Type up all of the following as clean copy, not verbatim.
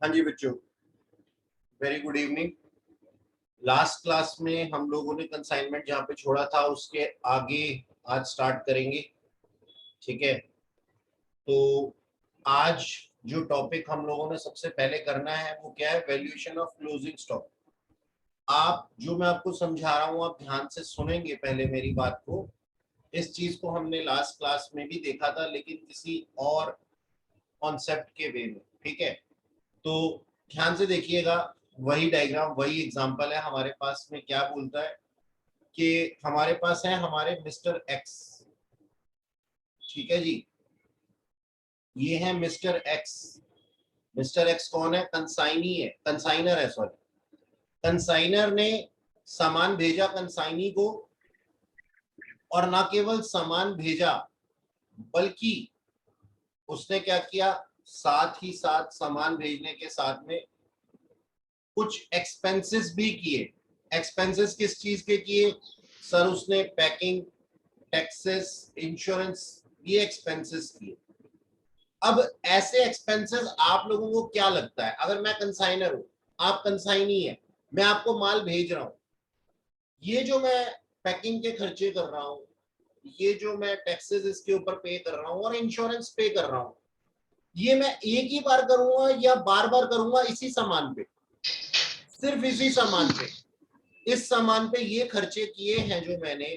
हाँ जी बच्चों, very good evening. Last class में हम लोगों ने कंसाइनमेंट जहाँ पे छोड़ा था उसके आगे आज स्टार्ट करेंगे। ठीक है, तो आज जो टॉपिक हम लोगों ने सबसे पहले करना है वो क्या है? Valuation of closing stock. आप जो मैं आपको समझा रहा हूँ आप ध्यान से सुनेंगे पहले मेरी बात को। इस चीज को हमने लास्ट क्लास में भी देखा था लेकिन किसी और कॉन्सेप्ट के वे में। ठीक है, तो ध्यान से देखिएगा। वही डायग्राम वही एग्जांपल है। हमारे पास में क्या बोलता है कि हमारे पास है हमारे मिस्टर एक्स। ठीक है जी, ये है मिस्टर एक्स। मिस्टर एक्स कौन है? कंसाइनी है, कंसाइनर है, सॉरी। कंसाइनर ने सामान भेजा कंसाइनी को, और ना केवल सामान भेजा बल्कि उसने क्या किया, साथ ही साथ सामान भेजने के साथ में कुछ एक्सपेंसेस भी किए। एक्सपेंसेस किस चीज के किए सर? उसने पैकिंग, टैक्सेस, इंश्योरेंस, ये एक्सपेंसेस किए। अब ऐसे एक्सपेंसेस आप लोगों को क्या लगता है? अगर मैं कंसाइनर हूं, आप कंसाइनी है, मैं आपको माल भेज रहा हूं, ये जो मैं पैकिंग के खर्चे कर रहा हूं, ये जो मैं टैक्सेस इसके ऊपर पे कर रहा हूं और इंश्योरेंस पे कर रहा हूं, ये मैं एक ही बार करूंगा या बार बार करूंगा? इसी सामान पे, सिर्फ इसी सामान पे, इस सामान पे ये खर्चे किए हैं जो मैंने,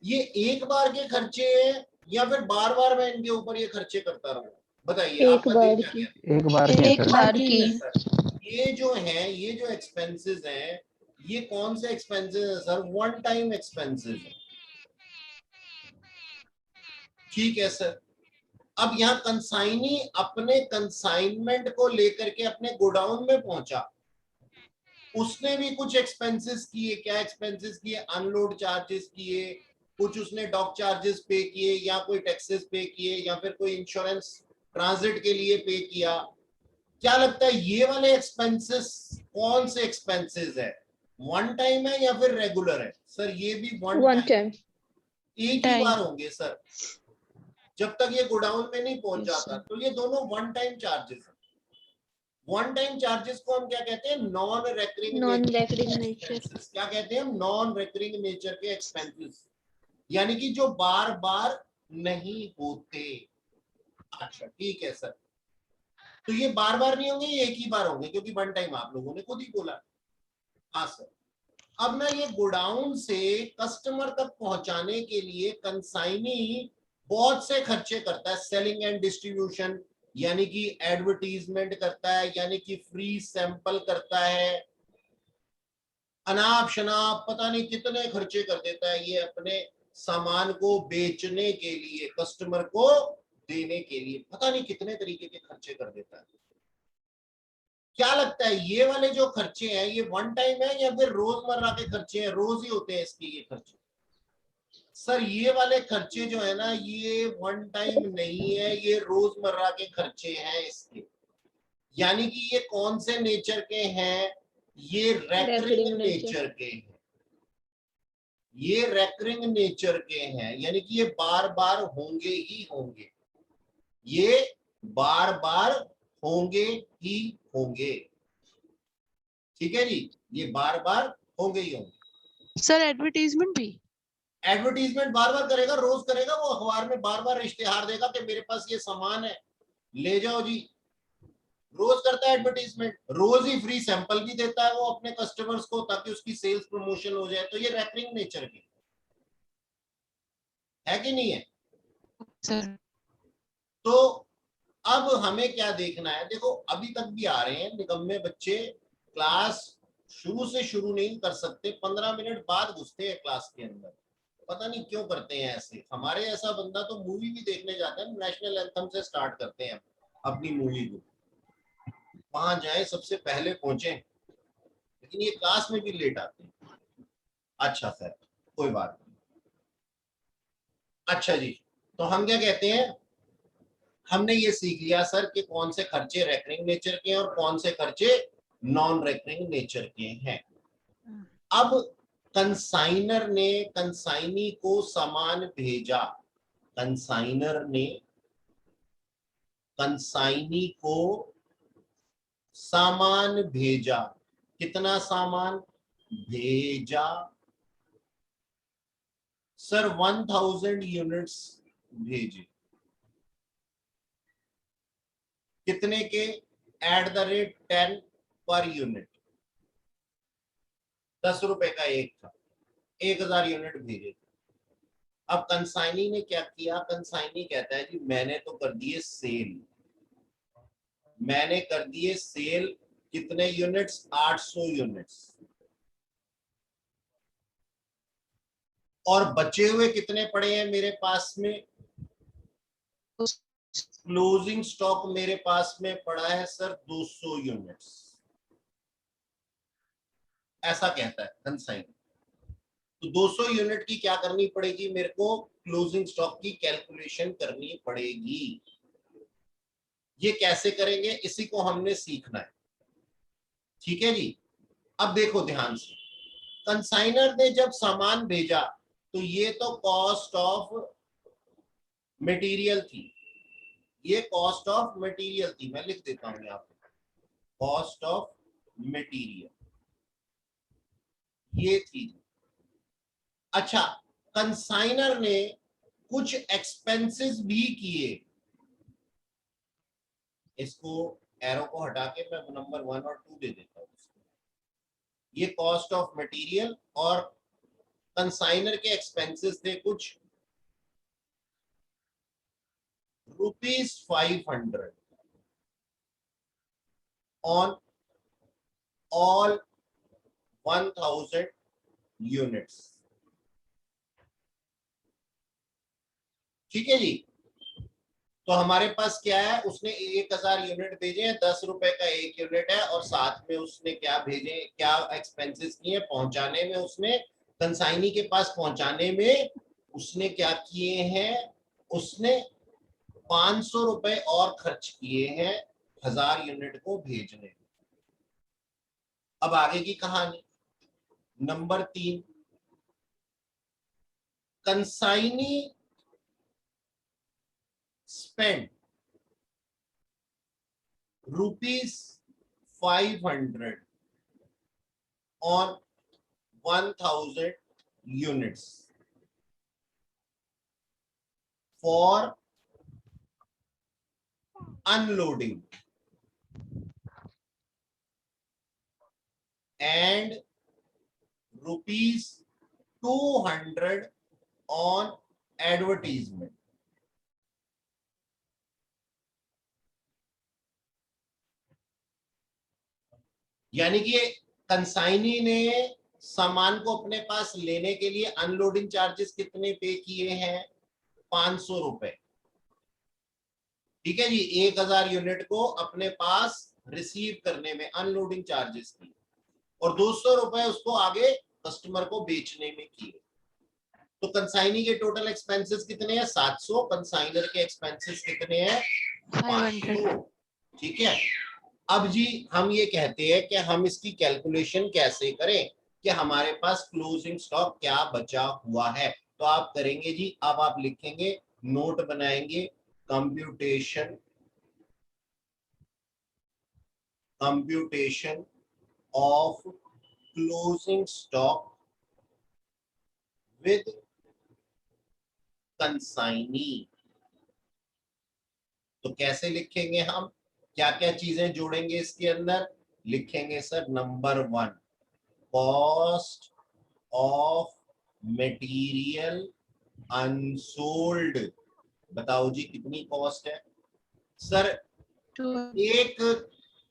ये एक बार के खर्चे हैं या फिर बार बार मैं इनके ऊपर ये खर्चे करता रहूंगा? बताइए, आपका दिल क्या कहता है? एक बार की एक बार की। ये जो है, ये जो एक्सपेंसेस हैं, ये कौन से एक्सपेंसेस है सर? वन टाइम एक्सपेंसेस है। ठीक है सर। अब यहाँ कंसाइनी अपने कंसाइनमेंट को लेकर के अपने गोडाउन में पहुंचा, उसने भी कुछ एक्सपेंसेस किए। क्या एक्सपेंसेस किए? अनलोड चार्जेस किए, कुछ उसने डॉक चार्जेस पे किए, या कोई टैक्सेस पे किए, या फिर कोई इंश्योरेंस ट्रांजिट के लिए पे किया। क्या लगता है ये वाले एक्सपेंसेस कौन से एक्सपेंसेस है? वन टाइम है या फिर रेगुलर है? सर ये भी वन टाइम, एक ही बार होंगे सर, जब तक ये गोडाउन में नहीं पहुंच जाता। तो ये दोनों वन टाइम चार्जेस है। वन टाइम चार्जेस को हम क्या कहते हैं? Non recurring nature. क्या कहते हैं हम? नॉन रेकरिंग नेचर के एक्सपेंसेस, यानी कि जो बार बार नहीं होते। अच्छा ठीक है सर, तो ये बार बार नहीं होंगे, ये एक ही बार होंगे क्योंकि वन टाइम आप लोगों ने खुद ही बोला। हाँ सर। अब मैं ये गोडाउन से कस्टमर तक पहुंचाने के लिए कंसाइनी बहुत से खर्चे करता है। सेलिंग एंड डिस्ट्रीब्यूशन, यानी कि एडवर्टीजमेंट करता है, यानी कि फ्री सैंपल करता है, अनाप शनाप पता नहीं कितने खर्चे कर देता है ये अपने सामान को बेचने के लिए, कस्टमर को देने के लिए, पता नहीं कितने तरीके के खर्चे कर देता है। क्या लगता है ये वाले जो खर्चे हैं ये वन टाइम है या फिर रोजमर्रा के खर्चे हैं? रोज ही होते हैं इसके ये खर्चे? सर ये वाले खर्चे जो है ना, ये वन टाइम नहीं है, ये रोजमर्रा के खर्चे हैं इसके। यानी कि ये कौन से नेचर के हैं? ये रेकरिंग नेचर के हैं। ये रेकरिंग नेचर के हैं, यानी कि ये बार बार होंगे ही होंगे, ये बार बार होंगे ही होंगे। ठीक है जी, ये बार बार होंगे ही होंगे। सर एडवर्टीजमेंट भी? एडवर्टीजमेंट बार बार करेगा, रोज करेगा, वो अखबार में बार बार इश्तेहार देगा कि मेरे पास ये सामान है, ले जाओ जी। रोज करता है एडवर्टीजमेंट, रोज ही फ्री सैंपल भी देता है वो अपने कस्टमर्स को ताकि उसकी सेल्स प्रमोशन हो जाए। तो ये रेकरिंग नेचर की है कि नहीं है सर? तो अब हमें क्या देखना है? देखो अभी तक भी आ रहे हैं निकम्मे बच्चे, क्लास शुरू से शुरू नहीं कर सकते, 15 मिनट बाद घुसते हैं क्लास के अंदर। पता नहीं क्यों करते हैं ऐसे। हमारे ऐसा बंदा तो मूवी भी देखने जाता है, नेशनल एंथम से स्टार्ट करते हैं अपनी मूवी को, वहां जाए सबसे पहले पहुंचे, लेकिन ये क्लास में भी लेट आते हैं। अच्छा सर, कोई बात नहीं। अच्छा जी, तो हम क्या कहते हैं, हमने ये सीख लिया सर कि कौन से खर्चे रेकरिंग नेचर के हैं और कौन से खर्चे नॉन रेकरिंग नेचर के हैं। अब कंसाइनर ने कंसाइनी को सामान भेजा, कंसाइनर ने कंसाइनी को सामान भेजा, कितना सामान भेजा? सर 1000 यूनिट्स भेजे, कितने के? Eight the rate 10 per unit, 10 रुपए का एक था, 1000 यूनिट भेजे। अब कंसाइनी ने क्या किया? कंसाइनी कहता है जी मैंने तो कर दिए सेल, मैंने कर दिए सेल, कितने यूनिट्स? 800 यूनिट्स, और बचे हुए कितने पड़े हैं मेरे पास में? क्लोजिंग स्टॉक मेरे पास में पड़ा है सर 200 यूनिट्स, ऐसा कहता है कंसाइन। तो 200 यूनिट की क्या करनी पड़ेगी मेरे को? क्लोजिंग स्टॉक की कैलकुलेशन करनी पड़ेगी। ये कैसे करेंगे? इसी को हमने सीखना है, ठीक है जी। अब देखो ध्यान से, कंसाइनर ने जब सामान भेजा तो ये तो कॉस्ट ऑफ मटेरियल थी, ये कॉस्ट ऑफ मटेरियल थी, मैं लिख देता हूं यहां पे, कॉस्ट ऑफ मटेरियल ये थी। अच्छा, कंसाइनर ने कुछ एक्सपेंसेस भी किए, इसको एरो को हटा के मैं नंबर 1 और 2 दे देता हूं। ये कॉस्ट ऑफ मटेरियल और कंसाइनर के एक्सपेंसेस थे कुछ ₹500 ऑन ऑल 1000 यूनिट्स, ठीक है जी। तो हमारे पास क्या है? उसने 1000 यूनिट भेजे हैं, 10 रुपए का एक यूनिट है, और साथ में उसने क्या भेजे, क्या एक्सपेंसेस किए पहुंचाने में? उसने कंसाइनी के पास पहुंचाने में उसने क्या किए हैं? उसने 500 रुपए और खर्च किए हैं 1000 यूनिट को भेजने में। अब आगे की कहानी, number 3, consignee spent ₹500 on 1000 units for unloading and ₹200 on advertisement. यानी कि कंसाइनी ने सामान को अपने पास लेने के लिए अनलोडिंग चार्जेस कितने पे किए हैं? 500 रुपए, ठीक है जी। 1000 यूनिट को अपने पास रिसीव करने में अनलोडिंग चार्जेस की, और 200 रुपए उसको आगे कस्टमर को बेचने में किए। तो कंसाइनी के टोटल एक्सपेंसेस कितने हैं? 700, कंसाइनर के एक्सपेंसेस कितने हैं? 500, ठीक है। अब जी हम ये कहते हैं कि हम इसकी कैलकुलेशन कैसे करें कि हमारे पास क्लोजिंग स्टॉक क्या बचा हुआ है। तो आप करेंगे जी, अब आप लिखेंगे, नोट बनाएंगे, computation of closing stock with consignee. तो कैसे लिखेंगे हम? क्या क्या चीजें जोड़ेंगे इसके अंदर? लिखेंगे sir, number 1 cost of material unsold. बताओ जी कितनी कॉस्ट है सर?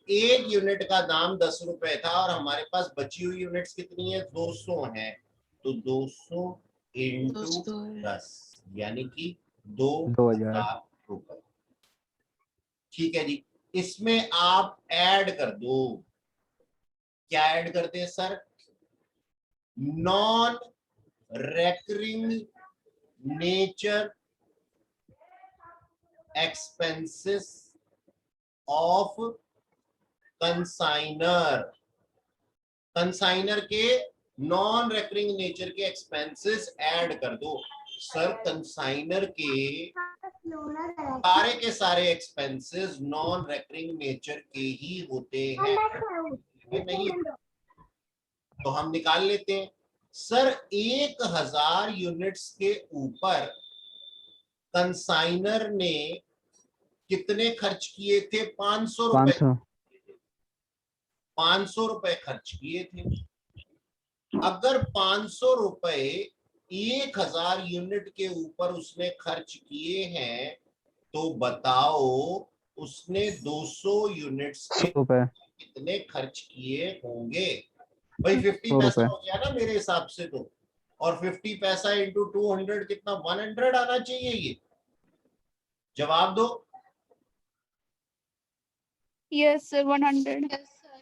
एक यूनिट का दाम 10 रुपए था, और हमारे पास बची हुई यूनिट्स कितनी है? 200 है। तो 200 इंटू 10 यानी कि 2000 रुपए, ठीक है जी। इसमें आप ऐड कर दो, क्या ऐड करते हैं sir? Non recurring nature expenses of consignor, consignor के नॉन रेकरिंग नेचर के एक्सपेंसेस ऐड कर दो। सर कंसाइनर के सारे के सारे एक्सपेंसेस नॉन रेकरिंग नेचर के ही होते हैं, ये नहीं। तो हम निकाल लेते हैं। सर 1000 यूनिट्स के ऊपर कंसाइनर ने कितने खर्च किए थे? 500 रुपए। 500। 500 रुपए खर्च किए थे। अगर 500 रुपए 1000 यूनिट के ऊपर उसने खर्च किए हैं, तो बताओ उसने 200 यूनिट्स के 100 रुपए। कितने खर्च किए होंगे? भाई 50 100 पैसा रुपए। हो गया ना मेरे हिसाब से तो। और 50 पैसा इंटू 200 कितना? 100 आना चाहिए ये। जवाब दो। Yes sir 100।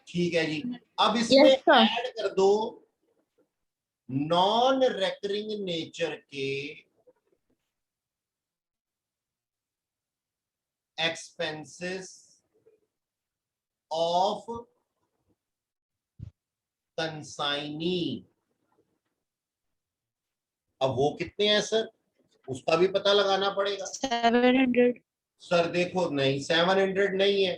ठीक है जी। अब इसमें ऐड कर दो नॉन रेकरिंग नेचर के एक्सपेंसेस ऑफ कंसाइनी। अब वो कितने हैं सर, उसका भी पता लगाना पड़ेगा। 700। सर देखो, नहीं 700 नहीं है,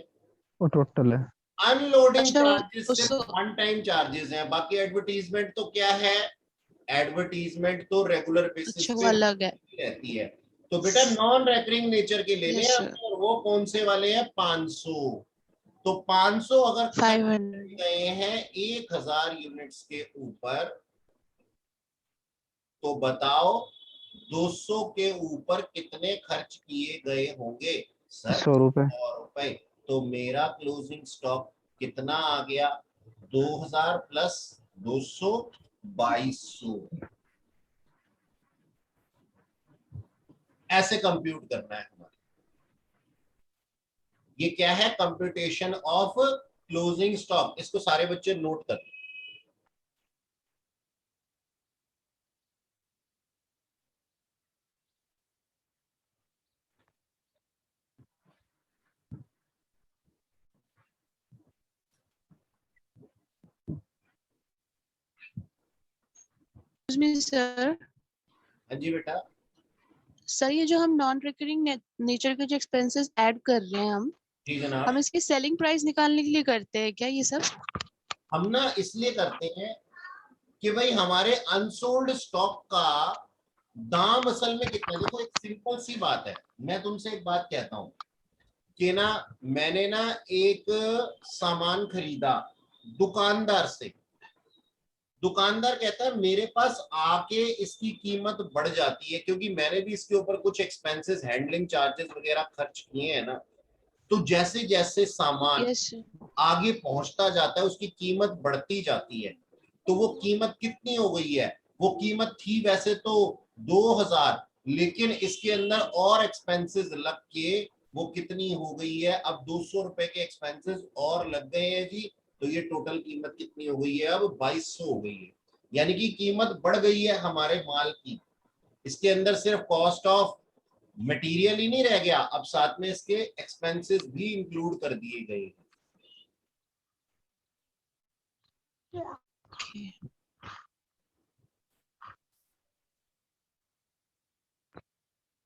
वो टोटल है। अनलोडिंग अच्छा, चार्जेस सिर्फ 200। वन टाइम चार्जेस हैं। बाकी एडवर्टीजमेंट तो क्या है? एडवर्टीजमेंट तो रेगुलर बेसिस अच्छा, वो पे अलग है। रहती है। तो बेटा नॉन रेकरिंग नेचर के लेने यस हैं सर। हमने, और वो कौन से वाले हैं? 500। तो 500 अगर खर्च 500। गए हैं 1000 यूनिट्स के ऊपर, तो बताओ 200 के ऊपर कितने खर्च किए गए होंगे? सर 100 रुपए। 100 रुपए। तो मेरा क्लोजिंग स्टॉक कितना आ गया? 2000 प्लस 200, 2200। ऐसे कंप्यूट करना है हमारे। ये क्या है? Computation of closing stock. इसको सारे बच्चे नोट कर। सर हाँ जी बेटा। सर, ये जो हम नॉन रिकरिंग नेचर के जो एक्सपेंसेस ऐड कर रहे हैं जी जनाब। हम इसकी सेलिंग प्राइस निकालने के लिए करते हैं क्या ये सब? हम ना इसलिए करते हैं कि भाई हमारे अनसोल्ड स्टॉक का दाम असल में कितना है। देखो एक सिंपल सी बात है, मैं तुमसे एक बात कहता हूं कि ना, मैंने ना एक सामान खरीदा दुकानदार से। दुकानदार कहता है मेरे पास आके इसकी कीमत बढ़ जाती है, क्योंकि मैंने भी इसके ऊपर कुछ एक्सपेंसेस, हैंडलिंग चार्जेस वगैरह खर्च किए हैं ना। तो जैसे जैसे सामान यस सर। आगे पहुंचता जाता है उसकी कीमत बढ़ती जाती है। तो वो कीमत कितनी हो गई है? वो कीमत थी वैसे तो 2000, लेकिन इसके अंदर और एक्सपेंसेस लग के वो कितनी हो गई है? अब 200 रुपए के एक्सपेंसेस और लग गए हैं जी। तो ये टोटल कीमत कितनी हो गई है? अब 2200 हो गई है। यानी कि कीमत बढ़ गई है हमारे माल की। इसके अंदर सिर्फ कॉस्ट ऑफ मटेरियल ही नहीं रह गया, अब साथ में इसके एक्सपेंसेस भी इंक्लूड कर दिए गए।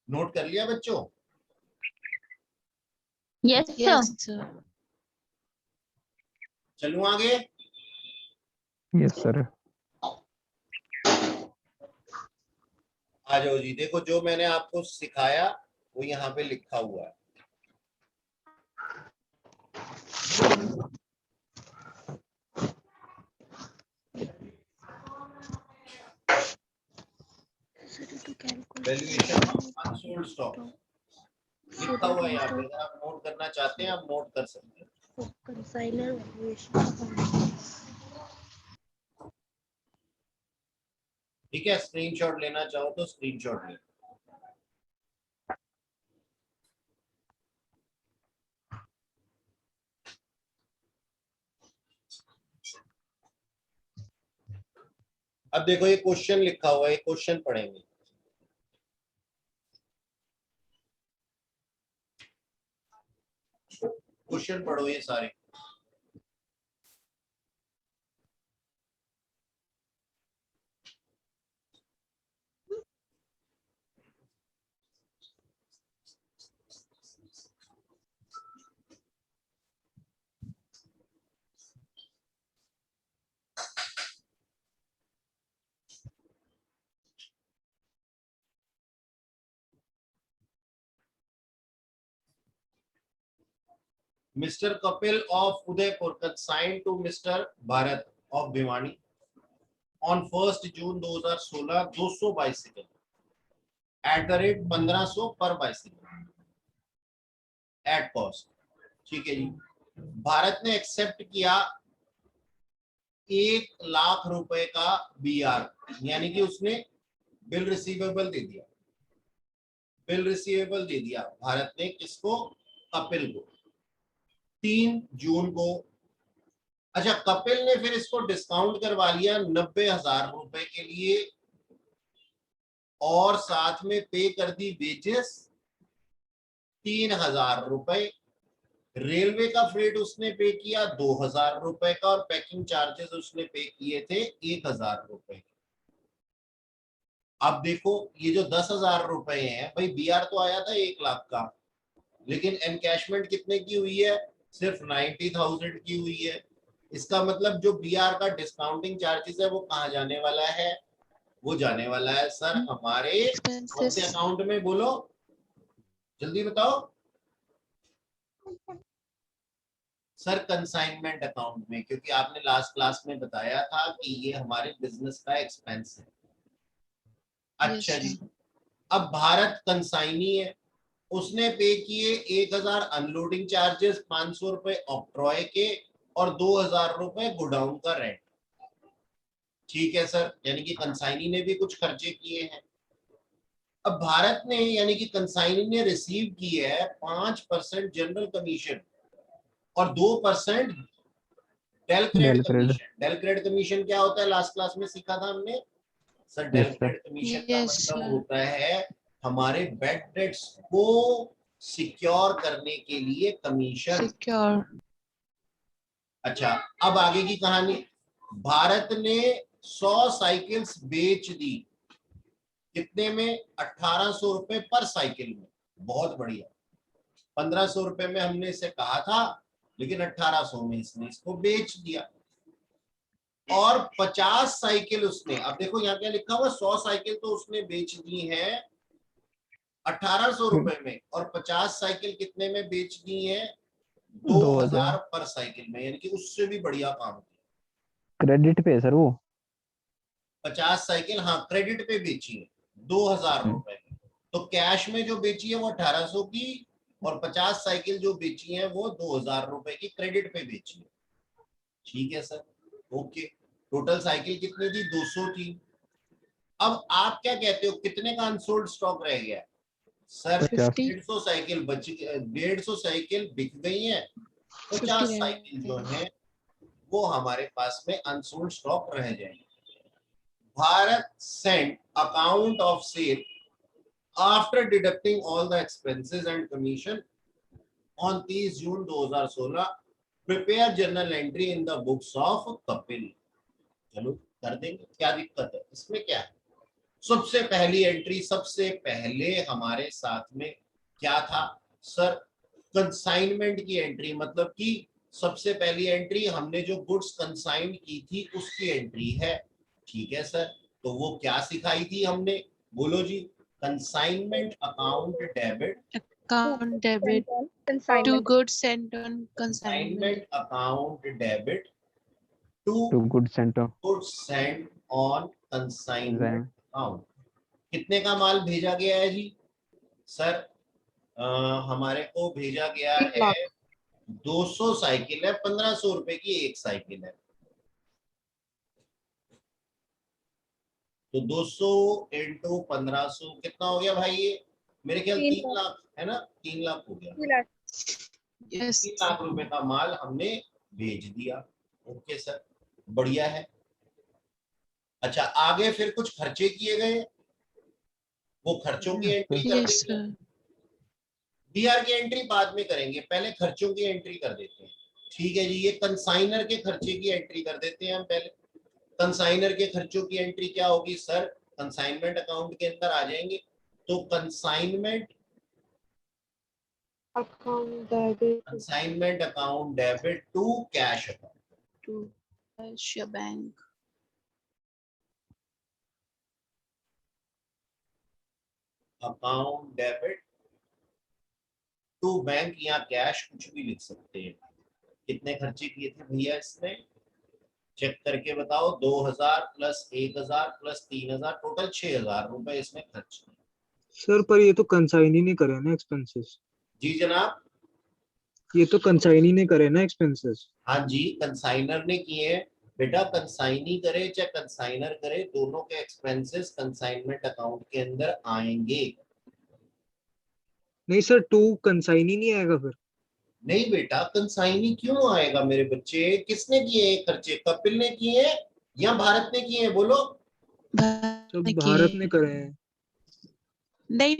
नोट कर लिया बच्चों? Yes yes sir. चलूं आगे? Yes sir. आ जाओ जी। देखो जो मैंने आपको सिखाया वो यहाँ पे लिखा हुआ है। वैल्यूएशन ऑफ अनसोल्ड स्टॉक लिखा हुआ है यहाँ पे। अगर आप नोट करना चाहते हैं आप नोट कर सकते हैं। ठीक है, स्क्रीनशॉट लेना चाहो तो स्क्रीनशॉट ले। अब देखो ये क्वेश्चन लिखा हुआ है, क्वेश्चन पढ़ेंगे। क्वेश्चन पढ़ो ये सारे। Mr. Kapil of Udaipur consigned to Mr. Bharat of Bhiwani on 1st June 2016 200 bicycle eight the rate 1500 पर बाइसिकल एट कॉस्ट। ठीक है जी। भारत ने एक्सेप्ट किया 1,00,000 रुपए का BR, यानी कि उसने बिल रिसीवेबल दे दिया। बिल रिसीवेबल दे दिया भारत ने किसको? कपिल को 3 जून को। अच्छा, कपिल ने फिर इसको डिस्काउंट करवा लिया 90,000 रुपए के लिए और साथ में पे कर दी वेजेस 3,000 रुपए। रेलवे का फ्रेट उसने पे किया 2,000 रुपए का और पैकिंग चार्जेस उसने पे किए थे 1,000 रुपए। अब देखो ये जो 10,000 रुपए हैं भाई, BR तो आया था 1,00,000 का, लेकिन एनकैशमेंट कितने की हुई है? सिर्फ 90,000 की हुई है। इसका मतलब जो BR का डिस्काउंटिंग चार्जेस है वो कहाँ जाने वाला है? वो जाने वाला है सर हमारे कौन से Expenses. अकाउंट में? बोलो जल्दी बताओ सर। कंसाइनमेंट अकाउंट में, क्योंकि आपने लास्ट क्लास में बताया था कि ये हमारे बिजनेस का एक्सपेंस है। Yes, अच्छा जी। sir. अब भारत कंसाइनी है, उसने पे किए 1,000 अनलोडिंग चार्जेस, 500 रुपए ऑक्ट्रॉय के और 2,000 रुपए गोडाउन का रेंट। ठीक है सर, यानी कि कंसाइनी ने भी कुछ खर्चे किए हैं। अब भारत ने यानी कि कंसाइनी ने रिसीव की है 5% जनरल कमीशन और 2% del credere del credere. Commission. Del credere commission क्या होता है? लास्ट क्लास में सीखा था हमने sir. Del yes sir. Credere commission का Yes, मतलब sir. होता है हमारे बेड डेट्स को सिक्योर करने के लिए कमीशन। Secure. अच्छा, अब आगे की कहानी। भारत ने 100 साइकिल्स बेच दी। कितने में? 1,800 रुपए पर साइकिल में। बहुत बढ़िया। 1,500 रुपए में हमने इसे कहा था, लेकिन 1,800 में इसने इसको बेच दिया। और 50 साइकिल उसने, अब देखो यहाँ क्या लिखा हुआ, 100 साइकिल तो उसने बेच दी है 1,800 रुपए में और 50 साइकिल कितने में बेच दी है? 2,000 पर साइकिल में, यानी कि उससे भी बढ़िया काम किया। क्रेडिट पे है सर वो। 50 साइकिल हाँ क्रेडिट पे बेची है 2,000 रुपए में। तो कैश में जो बेची है वो 1,800 की और 50 साइकिल जो बेची है वो 2,000 रुपए की क्रेडिट पे बेची है। ठीक है सर, ओके। टोटल साइकिल कितनी थी? 200 थी। अब आप क्या कहते हो कितने का अनसोल्ड स्टॉक रह गया? सर 50. 150 साइकिल बच, 150 साइकिल बिक गई है, 50 50 रह साइकिल जो गए. है वो हमारे पास में अनसोल्ड स्टॉक रह जाएंगे। Bharat sent account of sale after deducting all the expenses and commission on 30 June 2016 prepare journal entry in the books of Kapil। चलो कर देंगे, क्या दिक्कत है इसमें? क्या है? सबसे पहली एंट्री, सबसे पहले हमारे साथ में क्या था सर? कंसाइनमेंट की एंट्री, मतलब कि सबसे पहली एंट्री हमने जो गुड्स कंसाइन की थी उसकी एंट्री है। ठीक है सर, तो वो क्या सिखाई थी हमने? बोलो जी। Consignment account debit Account debit to Consignment. goods sent on consignment. Consignment account debit to to good center. Goods sent on consignment account. कितने का माल भेजा गया है जी सर? हमारे को भेजा गया 3 है lakh. 200 साइकिल है, 1,500 रुपए की एक साइकिल है। तो 200 इंटू 1,500 कितना हो गया भाई? ये मेरे ख्याल 3 लाख है ना, 3 लाख हो गया। Yes. 3 लाख रुपए का माल हमने भेज दिया। ओके सर, बढ़िया है। अच्छा, आगे फिर कुछ खर्चे किए गए, वो खर्चों की एंट्री कर Yes, देंगे। sir. BR की एंट्री बाद में करेंगे, पहले खर्चों की एंट्री कर देते हैं। ठीक है जी, ये कंसाइनर के खर्चे की एंट्री कर देते हैं हम पहले। कंसाइनर के खर्चों की एंट्री क्या होगी सर? कंसाइनमेंट अकाउंट के अंदर आ जाएंगे। तो consignment Account debit debit to cash account. to cash your bank. Account debit to bank या कैश, कुछ भी लिख सकते हैं। कितने खर्चे किए थे भैया इसने, चेक करके बताओ। 2000 प्लस 1000 प्लस 3000, टोटल 6000 रुपए इसने खर्च किए। सर पर ये तो कंसाइनी नहीं करे ना एक्सपेंसेस। जी जनाब। ये तो कंसाइनी नहीं करे ना एक्सपेंसेस। हाँ जी, कंसाइनर ने किए हैं बेटा। कंसाइनी करे चाहे कंसाइनर करे, दोनों के एक्सपेंसेस कंसाइनमेंट अकाउंट के अंदर आएंगे। नहीं सर, टू कंसाइनी नहीं आएगा फिर। नहीं बेटा, कंसाइनी क्यों आएगा मेरे बच्चे? किसने किए हैं खर्चे? कपिल ने किए हैं या भारत ने किए हैं? बोलो। तो भारत ने करे हैं। नहीं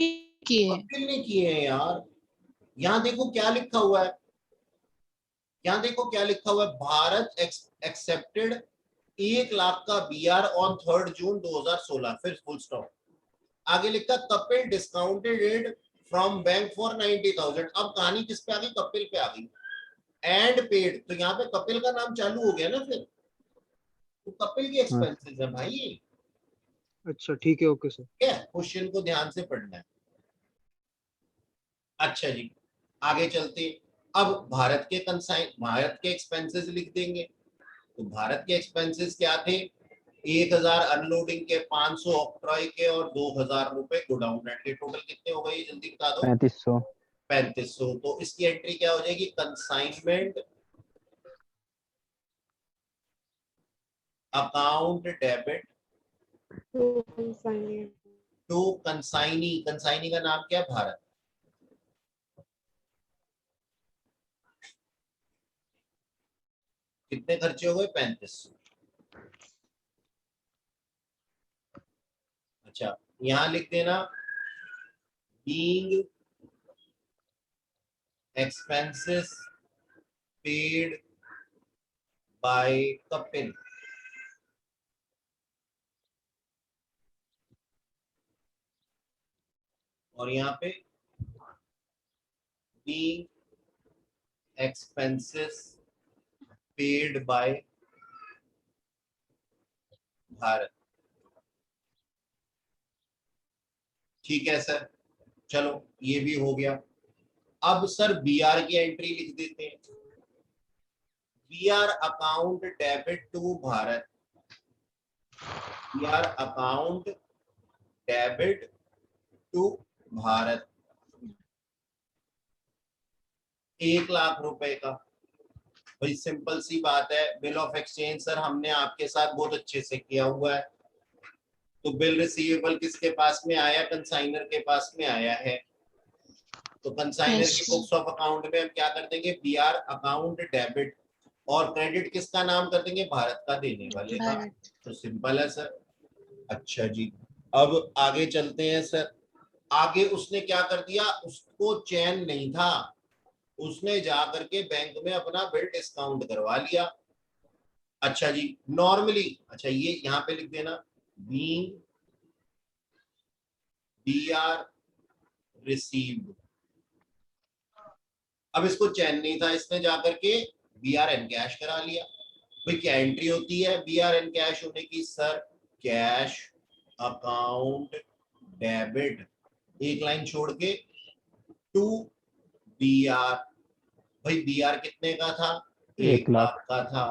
किए। कपिल ने किए हैं यार। यहाँ देखो क्या लिखा हुआ है, यहाँ देखो क्या लिखा हुआ है। भारत एक्सेप्टेड 1 लाख का बीआर ऑन 3 जून 2016, फिर फुल स्टॉप। आगे लिखा Kapil discounted rate from bank for 90,000। अब कहानी किस पे आ गई? कपिल पे आ गई। एंड पेड, तो यहाँ पे कपिल का नाम चालू हो गया ना फिर, तो कपिल के एक्सपेंसेस है भाई। अच्छा ठीक है, ओके सर। क्या क्वेश्चन को ध्यान से पढ़ना है। अच्छा जी, आगे चलते। अब भारत के एक्सपेंसेस लिख देंगे। तो भारत के एक्सपेंसेस क्या थे? 1000 अनलोडिंग के, 500 ऑक्ट्रॉय के और 2000 रुपए गोडाउन रेंट के। टोटल कितने हो गए जल्दी बता दो। 3500। 3500। तो इसकी एंट्री क्या हो जाएगी? Consignment account debit to consignee. Consignee का नाम क्या है? भारत। कितने खर्चे हो गए? 3500। अच्छा, यहां लिख देना being expenses paid by Kapil। और यहाँ पे being expenses paid by Bharat. ठीक है सर, चलो ये भी हो गया। अब सर बीआर की एंट्री लिख देते हैं। BR account debit to Bharat. BR account debit to Bharat 1 lakh रुपए का। भाई सिंपल सी बात है, बिल ऑफ एक्सचेंज सर हमने आपके साथ बहुत अच्छे से किया हुआ है। तो बिल रिसीवेबल किसके पास में आया? कंसाइनर के पास में आया है। तो कंसाइनर की बुक्स ऑफ अकाउंट में हम क्या कर देंगे? बीआर अकाउंट डेबिट, और क्रेडिट किसका नाम कर देंगे? भारत का, देने वाले का। तो सिंपल है सर। अच्छा जी, अब आगे चलते हैं सर। आगे उसने क्या कर दिया? उसको चैन नहीं था, उसने जा करके बैंक में अपना बिल डिस्काउंट करवा लिया। अच्छा जी, नॉर्मली, अच्छा ये यहाँ पे लिख देना बीइंग बीआर रिसीव्ड। अब इसको चैन नहीं था, इसने जाकर के बीआर एन कैश करा लिया। भाई क्या एंट्री होती है बीआर एन कैश होने की? सर कैश अकाउंट डेबिट, एक लाइन छोड़ के, टू बीआर। भाई बीआर कितने का था? 1 लाख का था।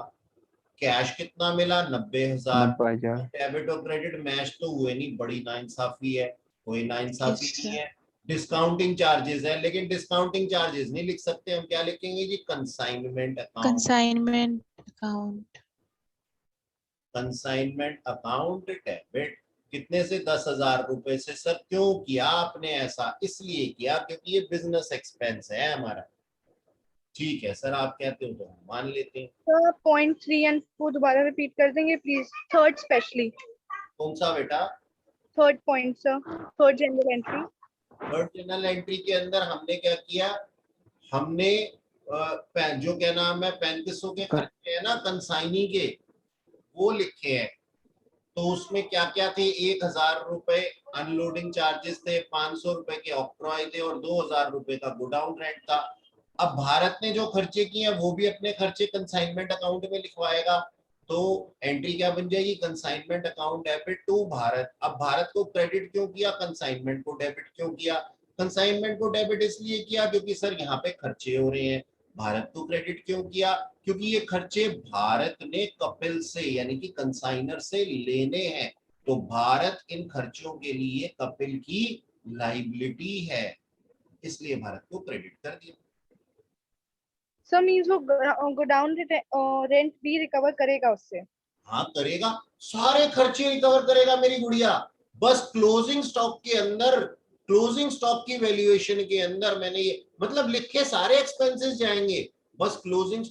कैश कितना मिला? 90,000। 90,000। डेबिट और क्रेडिट मैच तो हुए नहीं, बड़ी नाइंसाफी है। कोई नाइंसाफी Yes, नहीं है। डिस्काउंटिंग चार्जेस है, लेकिन डिस्काउंटिंग चार्जेस नहीं लिख सकते। हम क्या लिखेंगे जी? Consignment account. Consignment account. Consignment account debit कितने से? 10,000 रुपए से। सर क्यों किया आपने ऐसा? इसलिए किया क्योंकि ये बिजनेस एक्सपेंस है हमारा। ठीक है सर, आप कहते हो तो हम मान लेते हैं। सर पॉइंट 3 एंड 4 दोबारा रिपीट कर देंगे प्लीज, थर्ड स्पेशली। कौन सा बेटा? Third point sir, third general entry. Third general entry के अंदर हमने क्या किया? हमने जो क्या नाम है 3500 के खर्चे है ना कंसाइनी के, वो लिखे हैं। तो उसमें क्या क्या थे? 1,000 रुपए अनलोडिंग चार्जेस थे, 500 रुपए के ऑक्ट्रॉय थे और 2,000 रुपए का गोडाउन रेंट था। अब भारत ने जो खर्चे किए हैं वो भी अपने खर्चे कंसाइनमेंट अकाउंट में लिखवाएगा। तो एंट्री क्या बन जाएगी? Consignment account debit to Bharat. अब भारत को क्रेडिट क्यों किया? कंसाइनमेंट को डेबिट क्यों किया? कंसाइनमेंट को डेबिट इसलिए किया क्योंकि सर यहाँ पे खर्चे हो रहे हैं। भारत को क्रेडिट क्यों किया? क्योंकि ये खर्चे भारत ने कपिल से यानी कि कंसाइनर से लेने हैं, तो भारत इन खर्चों के लिए कपिल की लाइबिलिटी है, इसलिए भारत को क्रेडिट कर दिया। सर मींस वो गोडाउन रेंट भी रिकवर करेगा उससे? हाँ करेगा, सारे खर्चे रिकवर करेगा मेरी गुड़िया। बस क्लोजिंग स्टॉक के अंदर, क्लोजिंग स्टॉक की वैल्यूएशन के अंदर मैंने ये मतलब लिखे सारे एक्सपेंसेस जाएंगे, बस क्लोजिंग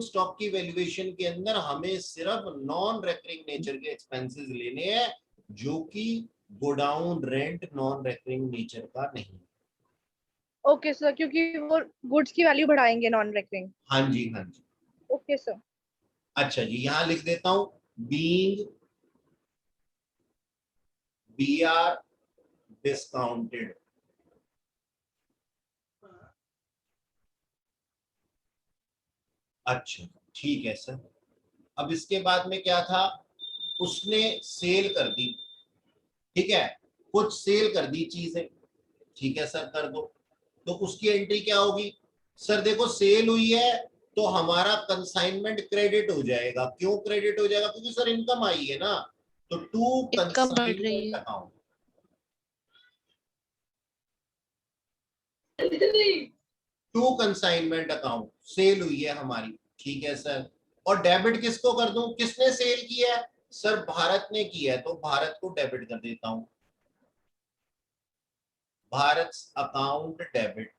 स्टॉक की वैल्यूएशन के अंदर हमें सिर्फ नॉन रेकरिंग नेचर के एक्सपेंसेस लेने हैं, जो कि godown rent non recurring nature का नहीं। ओके सर, क्योंकि वो गुड्स की वैल्यू बढ़ाएंगे नॉन रेकरिंग। हाँ जी हाँ जी। Okay sir. अच्छा जी, यहां लिख देता हूं बीइंग BR डिस्काउंटेड। अच्छा ठीक है सर। अब इसके बाद में क्या था, उसने सेल कर दी, ठीक है, कुछ सेल कर दी चीजें, ठीक है सर कर दो, तो उसकी एंट्री क्या होगी? सर देखो सेल हुई है तो हमारा कंसाइनमेंट क्रेडिट हो जाएगा। क्यों क्रेडिट हो जाएगा? क्योंकि सर इनकम आई है ना, तो टू इनकम बढ़ रही कंसाइनमेंट है। Account, to consignment account sale हुई है हमारी, ठीक है सर। और डेबिट किसको कर दूं? किसने सेल किया है? सर भारत ने किया है, तो भारत को डेबिट कर देता हूं, भारत अकाउंट डेबिट।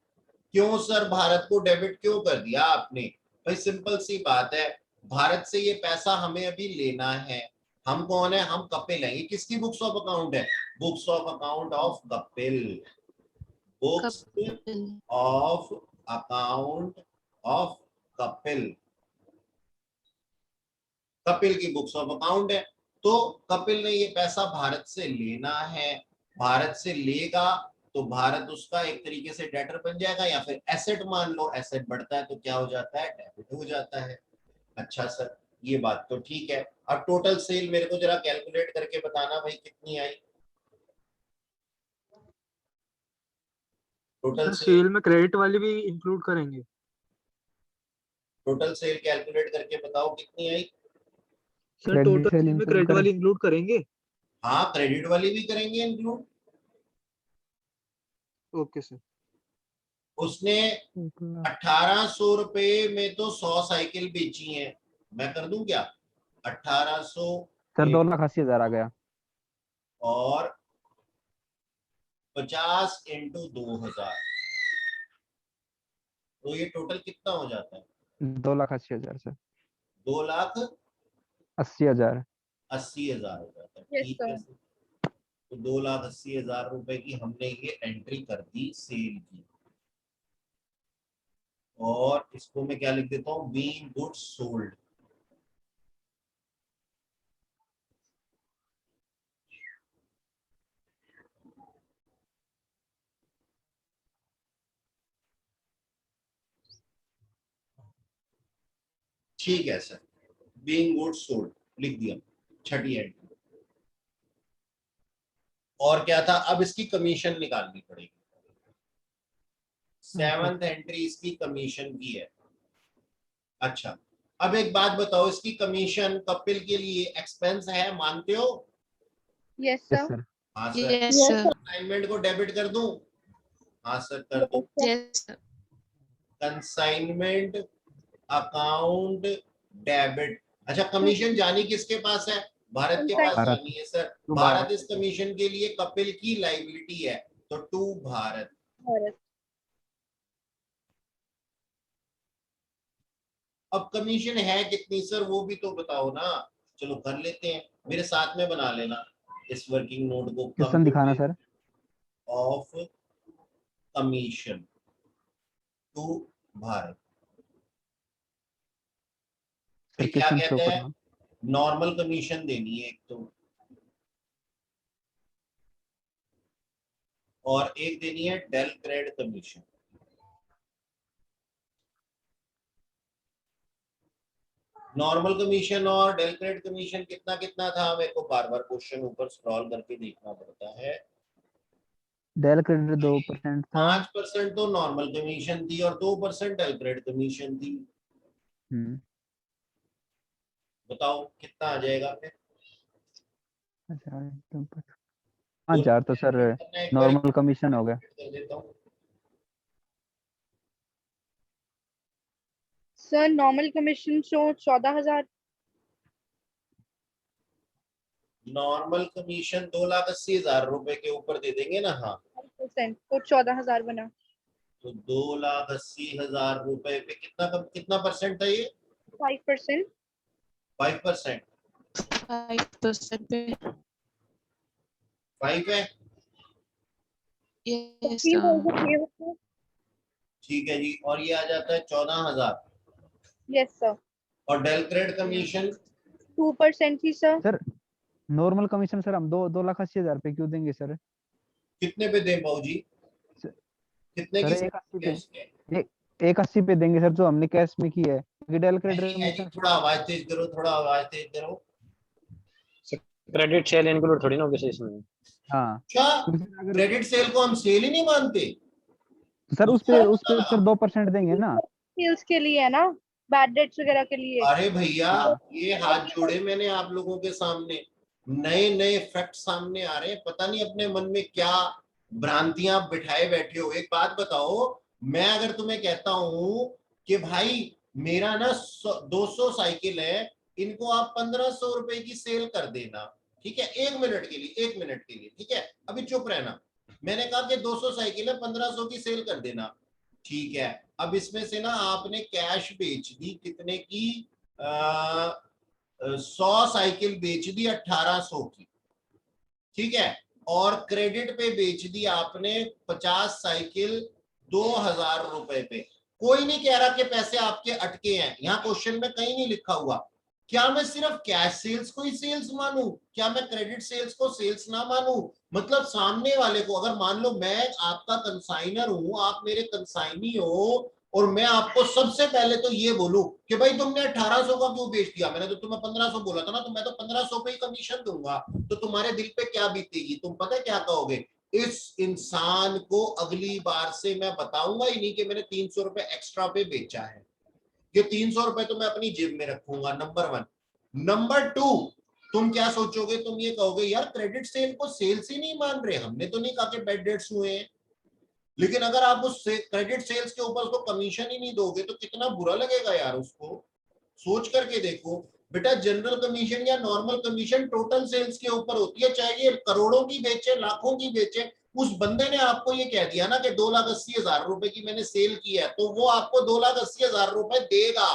क्यों सर भारत को डेबिट क्यों कर दिया आपने? भाई सिंपल सी बात है, भारत से ये पैसा हमें अभी लेना है। हम कौन है? हम कपिल हैं। ये किसकी बुक्स ऑफ अकाउंट है? Books of account of Kapil, books Kapil. Of account of Kapil, Kapil की बुक्स ऑफ अकाउंट है। तो कपिल ने ये पैसा भारत से लेना है, भारत से लेगा तो भारत उसका एक तरीके से डेटर बन जाएगा, या फिर एसेट मान लो, एसेट बढ़ता है तो क्या हो जाता है? डेबिट हो जाता है। अच्छा सर ये बात तो ठीक है। अब टोटल सेल मेरे को जरा कैलकुलेट करके बताना भाई कितनी आई टोटल सर सेल? सेल में क्रेडिट वाली भी इंक्लूड करेंगे? टोटल सेल कैलकुलेट करके बताओ कितनी आई? Sir credit total sale sale में इंक्लूड क्रेडिट करें? वाली इंक्लूड करेंगे? हाँ क्रेडिट वाली भी करेंगे इंक्लूड। Okay sir. उसने 1800 रुपए में तो 100 साइकिल बेची हैं, मैं कर दूं क्या? 1800 सर 2,80,000 आ गया। और 50 इंटू 2000, तो ये टोटल कितना हो जाता है? 2,80,000 सर। 2,80,000 80,000। हो जाता है, यस ठीक है सर। सर। तो 2,80,000 रुपए की हमने ये एंट्री कर दी सेल की, और इसको मैं क्या लिख देता हूँ? Being goods sold. ठीक है सर, बीइंग गुड्स सोल्ड लिख दिया, छठी एंट्री। और क्या था? अब इसकी कमीशन निकालनी पड़ेगी। सेवंथ एंट्री इसकी कमीशन की है। अच्छा अब एक बात बताओ, इसकी कमीशन कपिल के लिए एक्सपेंस है, मानते हो? Yes yes sir. सर। हाँ सर। Yes sir. असाइनमेंट को डेबिट कर दूं? हाँ सर कर दूं। Yes sir. Consignment account debit. अच्छा कमीशन जानी किसके पास है? भारत के पास भारत। जानी है सर। तो भारत इस कमीशन के लिए कपिल की लाइबिलिटी है, तो टू भारत। भारत। अब कमीशन है कितनी सर वो भी तो बताओ ना। चलो कर लेते हैं, मेरे साथ में बना लेना इस वर्किंग नोट को। क्वेश्चन दिखाना sir. Of commission to Bharat, sir फिर क्या क्वेश्चन शो कहते हैं? करना। नॉर्मल कमीशन देनी है एक तो, और एक देनी है del credere commission. Normal commission और डेल क्रेड कमीशन कितना कितना था? मेरे को बार बार क्वेश्चन ऊपर स्क्रॉल करके देखना पड़ता है। डेल क्रेडिट 2% था। 5% तो नॉर्मल कमीशन थी और 2% डेल क्रेडिट कमीशन थी। बताओ कितना आ जाएगा फिर? 5,000 तो सर नॉर्मल कमीशन हो गया। कर देता हूँ। Sir normal commission show 14,000। Normal commission 2,80,000 रुपए के ऊपर दे देंगे ना। हाँ, % तो 14,000 बना। तो 2,80,000 रुपए पे कितना परसेंट था ये? 5%। 5%। 5% पे 5 है, yes 15,000 होता है। ठीक है जी। और ये आ जाता है 14,000। Yes sir. और डेल क्रेडिट कमीशन 2% ही sir. Sir normal commission sir हम 2,80,000 पे क्यों देंगे सर? कितने पे दें बाबू जी? कितने सर की 1,80 पे, है इसके? 1,80 पे देंगे सर, जो हमने कैश में की है, क्योंकि डेल क्रेडिट जी, कमीशन। थोड़ा आवाज तेज करो, थोड़ा आवाज तेज करो। क्रेडिट सेल इंक्लूड थोड़ी ना होगी सर इसमें। हाँ, अच्छा, क्योंकि सर अगर क्रेडिट सेल को हम सेल ही नहीं मानते? सर उस पे दूसरा सर 2% देंगे ना। सेल्स के लिए है ना, बैड डेट्स वगैरह के लिए। अरे भैया, ये हाथ जोड़े मैंने आप लोगों के सामने, नए नए फैक्ट सामने आ रहे हैं। पता नहीं अपने मन में क्या भ्रांतियां बिठाए बैठे हो। एक बात बताओ, मैं अगर तुम्हें कहता हूं कि भाई मेरा ना 200 साइकिल है, इनको आप 1,500 रुपए की सेल कर देना, ठीक है, 1 मिनट के लिए, 1 मिनट के लिए, ठीक है, अभी चुप रहना। मैंने कहा कि 200 साइकिल है, 1,500 की सेल कर देना, ठीक है। अब इसमें से ना आपने कैश बेच दी कितने की? 100 साइकिल बेच दी 1,800 की, ठीक है। और क्रेडिट पे बेच दी आपने 50 साइकिल 2,000 रुपए पे। कोई नहीं कह रहा कि पैसे आपके अटके हैं, यहां क्वेश्चन में कहीं नहीं लिखा हुआ। क्या मैं सिर्फ कैश सेल्स को ही सेल्स मानूं? क्या मैं क्रेडिट सेल्स को सेल्स ना मानूं? मतलब सामने वाले को, अगर मान लो मैं आपका कंसाइनर हूं, आप मेरे कंसाइनी हो, और मैं आपको सबसे पहले तो ये बोलूं कि भाई तुमने 1,800 का क्यों बेच दिया, मैंने तो तुम्हें 1,500 बोला था ना, तो मैं तो 1,500 पे ही कमीशन दूंगा, तो तुम्हारे दिल पे क्या बीतेगी? तुम पता है क्या कहोगे? इस इंसान को अगली बार से मैं बताऊंगा ही नहीं कि मैंने 300 रुपए एक्स्ट्रा पे बेचा है। ये 300 रुपए तो मैं अपनी जेब में रखूंगा, नंबर 1। नंबर 2, तुम क्या सोचोगे? तुम ये कहोगे यार क्रेडिट सेल को सेल्स ही नहीं मान रहे, हमने तो नहीं कहा कि बैड डेट्स हुए हैं। लेकिन अगर आप उस क्रेडिट सेल्स के ऊपर उसको कमीशन ही नहीं दोगे तो कितना बुरा लगेगा यार उसको। सोच करके देखो बेटा, जनरल कमीशन या नॉर्मल कमीशन टोटल सेल्स के ऊपर होती है, चाहे ये करोड़ों की बेचे, लाखों की बेचे। उस बंदे ने आपको ये कह दिया ना कि 2,80,000 रुपए की मैंने सेल की है, तो वो आपको 2,80,000 रुपए देगा,